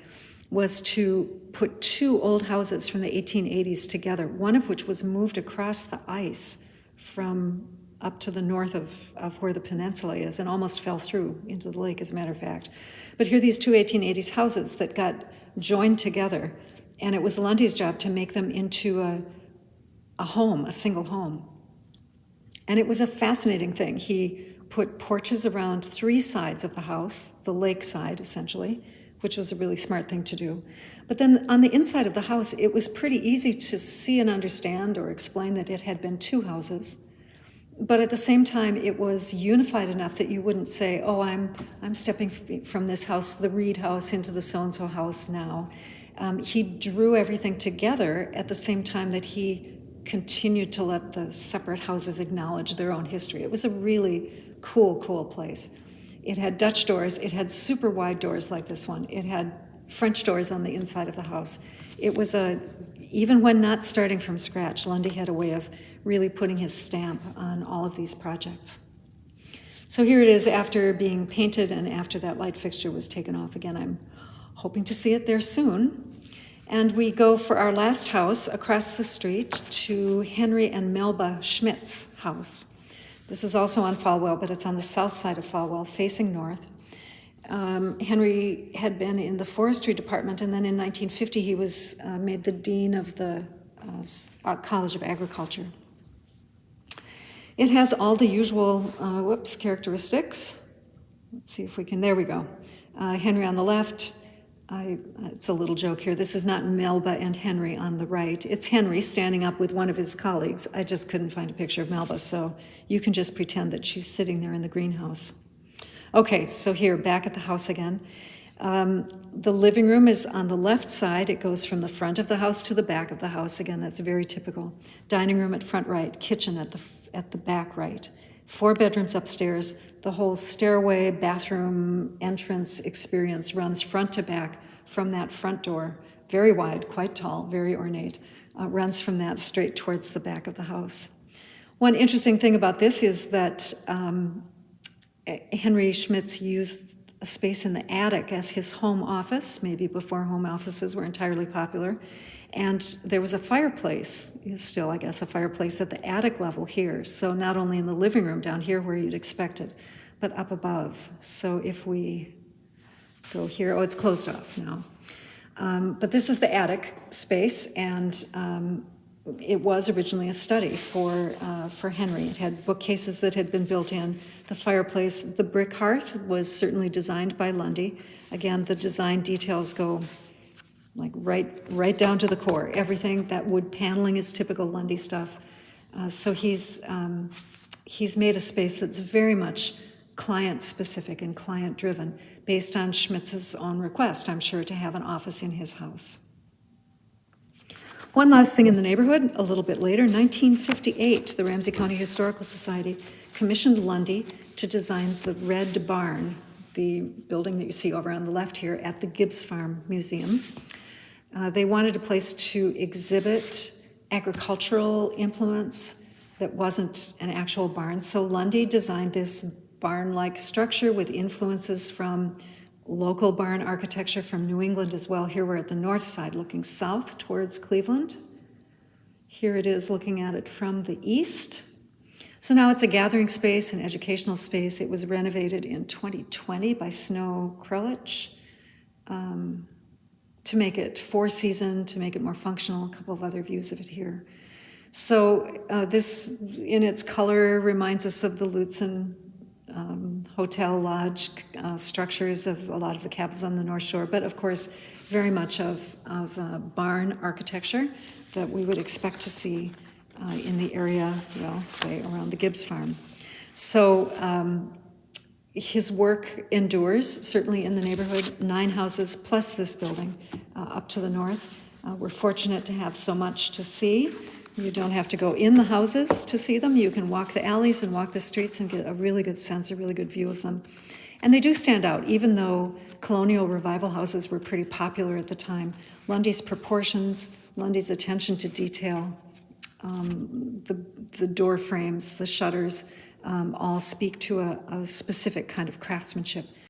was to put 2 old houses from the 1880s together, one of which was moved across the ice from up to the north of where the peninsula is and almost fell through into the lake, as a matter of fact. But here are these 2 1880s houses that got joined together, and it was Lundie's job to make them into a home, a single home. And it was a fascinating thing. He put porches around 3 sides of the house, the lake side essentially, which was a really smart thing to do. But then on the inside of the house, it was pretty easy to see and understand or explain that it had been 2 houses. But at the same time, it was unified enough that you wouldn't say, oh, I'm stepping from this house, the Reed house, into the so-and-so house now. He drew everything together at the same time that he continued to let the separate houses acknowledge their own history. It was a really cool place. It had Dutch doors. It had super wide doors like this one. It had French doors on the inside of the house. It was even when not starting from scratch, Lundie had a way of really putting his stamp on all of these projects. So here it is after being painted and after that light fixture was taken off. Again, I'm hoping to see it there soon. And we go for our last house across the street to Henry and Melba Schmidt's house. This is also on Falwell, but it's on the south side of Falwell, facing north. Henry had been in the forestry department, and then in 1950 he was made the dean of the College of Agriculture. It has all the usual, characteristics. Let's see if we can, there we go. Henry on the left. It's a little joke here. This is not Melba and Henry on the right. It's Henry standing up with one of his colleagues. I just couldn't find a picture of Melba, so you can just pretend that she's sitting there in the greenhouse. Okay, so here, back at the house again. The living room is on the left side. It goes from the front of the house to the back of the house. Again, that's very typical. Dining room at front right, kitchen at the back right. 4 bedrooms upstairs. The whole stairway, bathroom, entrance experience runs front to back from that front door. Very wide, quite tall, very ornate. Runs from that straight towards the back of the house. One interesting thing about this is that Henry Schmitz used a space in the attic as his home office, maybe before home offices were entirely popular. And there was a fireplace, still I guess a fireplace at the attic level here. So not only in the living room down here where you'd expect it, but up above. So if we go here, oh, it's closed off now. But this is the attic space, and it was originally a study for Henry. It had bookcases that had been built in. The fireplace, the brick hearth was certainly designed by Lundie. Again, the design details go like right down to the core. Everything, that wood paneling is typical Lundie stuff. So he's made a space that's very much client-specific and client-driven, based on Schmitz's own request, I'm sure, to have an office in his house. One last thing in the neighborhood, a little bit later, 1958, the Ramsey County Historical Society commissioned Lundie to design the Red Barn, the building that you see over on the left here at the Gibbs Farm Museum. They wanted a place to exhibit agricultural implements that wasn't an actual barn, so Lundie designed this barn-like structure with influences from local barn architecture from New England as well. Here we're at the north side looking south towards Cleveland. Here it is looking at it from the east. So now it's a gathering space, an educational space. It was renovated in 2020 by Snow Krelich to make it 4-season, to make it more functional. A couple of other views of it here. So this, in its color, reminds us of the Lutzen hotel lodge structures of a lot of the cabins on the North Shore, but of course very much of barn architecture that we would expect to see in the area, well, say around the Gibbs Farm. So his work endures, certainly in the neighborhood, 9 houses plus this building up to the north. We're fortunate to have so much to see. You don't have to go in the houses to see them. You can walk the alleys and walk the streets and get a really good sense, a really good view of them. And they do stand out, even though colonial revival houses were pretty popular at the time. Lundie's proportions, Lundie's attention to detail, the door frames, the shutters, all speak to a specific kind of craftsmanship